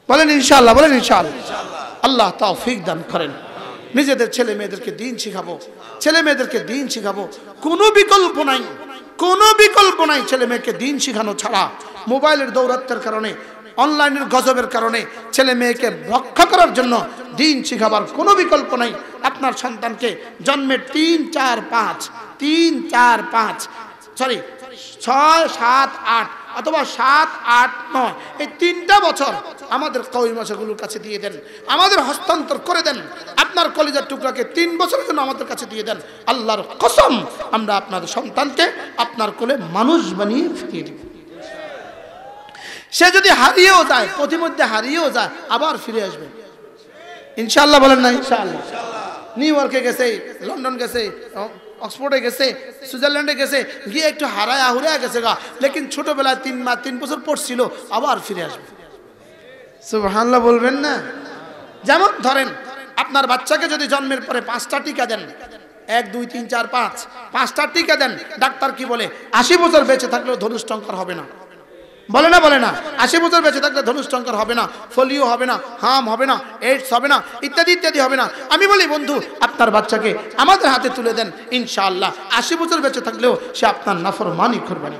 বলেন ইনশাআল্লাহ, বলেন ইনশাআল্লাহ। আল্লাহ তৌফিক দান করেন। নিজেদের ছেলে মেয়েদেরকে দিন শিখাবো, ছেলে মেয়েদেরকে দিন শিখাবো। কোনো বিকল্প নাই, কোনো বিকল্প নাই ছেলে মেয়েকে দিন শিখানো ছাড়া। মোবাইলের দৌরাত্মের কারণে, অনলাইনের গজবের কারণে ছেলে মেয়েকে রক্ষা করার জন্য দিন শিখাবার কোনো বিকল্প নাই। আপনার সন্তানকে জন্মের 3, 4, 5, 3, 4, 5, সরি 6, 7, 8 অথবা 7, 8, 9 এই 3টা বছর আমাদের কওমি ভাষাগুলোর কাছে দিয়ে দেন, আমাদের হস্তান্তর করে দেন। আপনার কলিজার টুকরাকে 3 বছরের জন্য আমাদের কাছে দিয়ে দেন। আল্লাহর কসম, আমরা আপনার সন্তানকে আপনার কোলে মানুষ বানিয়ে ফিরিয়ে দেব। সে যদি হারিয়েও যায়, প্রতিমধ্যে হারিয়েও যায়, আবার ফিরে আসবে ইনশাআল্লাহ। বলেন না ইনশাআল্লাহ। নিউ ইয়র্কে গেছে, লন্ডন গেছে, অক্সফোর্ডে গেছে, সুইজারল্যান্ডে গেছে, গিয়ে একটু হারায় আহুরে গেছে গা, লেকিন ছোটবেলায় 3 বছর পড়ছিল, আবার ফিরে আসবে। সুবহানাল্লাহ বলবেন না? যেমন ধরেন আপনার বাচ্চাকে যদি জন্মের পরে 5টা টিকা দেন, 1, 2, 3, 4, 5টা টিকা দেন, ডাক্তার কি বলে? 80 বছর বেঁচে থাকলেও ধনুষ্টঙ্কর হবে না। বলে না, বলে না? 80 বছর বেঁচে থাকলে ধনুষ্টঙ্কর হবে না, ফোলিও হবে না, হাম হবে না, এইডস হবে না, ইত্যাদি ইত্যাদি হবে না। আমি বলি বন্ধু, আপনার বাচ্চাকে আমাদের হাতে তুলে দেন, ইনশাআল্লাহ 80 বছর বেঁচে থাকলেও সে আপনার নাফরমানি করবে না।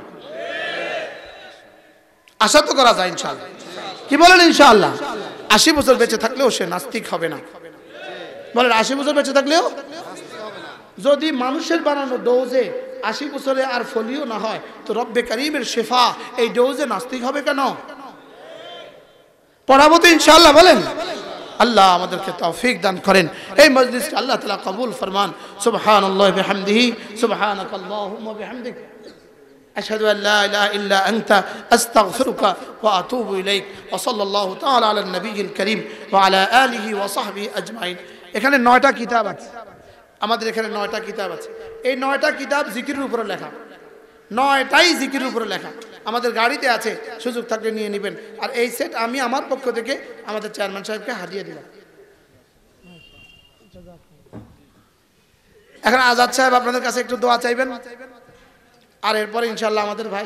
আশা তো করা যায় ইনশাআল্লাহ। কি বলেন ইনশাআল্লাহ? 80 বছর বেঁচে থাকলেও সে নাস্তিক হবে না। বলেন 80 বছর বেঁচে থাকলেও। যদি মানুষের বানানো ডোজে 80 বছরে আর ফলিও না হয়, তো রব্বে কারীমের শেফা এই ডোজে নাস্তিক হবে কেন? পড়াবো তো ইনশাআল্লাহ। বলেন আল্লাহ আমাদেরকে তৌফিক দান করেন। এই মজলিসকে আল্লাহ তাআলা কবুল ফরমান। সুবহানাল্লাহি বিহামদিহি, সুবহানাকাল্লাহুম্মা বিহামদিক, আশহাদু আল লা ইলাহা ইল্লা আনতা, আস্তাগফিরুকা ওয়া আতুবু ইলাইক। ওয়া সাল্লাল্লাহু তাআলা আলা নবিয়িল কারীম ওয়া আলা আলিহি ওয়া সাহবিহি আজমাইন। এখানে 9টা কিতাব আছে, আমাদের এখানে 9টা কিতাব আছে। এই 9টা কিতাব জিকিরের উপরে লেখা, 9টাই জিকিরের উপরে লেখা। আমাদের গাড়িতে আছে, সুযোগ থাকলে নিয়ে নেবেন। আর এই সেট আমি আমার পক্ষ থেকে আমাদের চেয়ারম্যান সাহেবকে হাদিয়া দিলাম। এখন আজাদ সাহেব আপনাদের কাছে একটু দোয়া চাইবেন, আর এরপরে ইনশাআল্লাহ আমাদের ভাই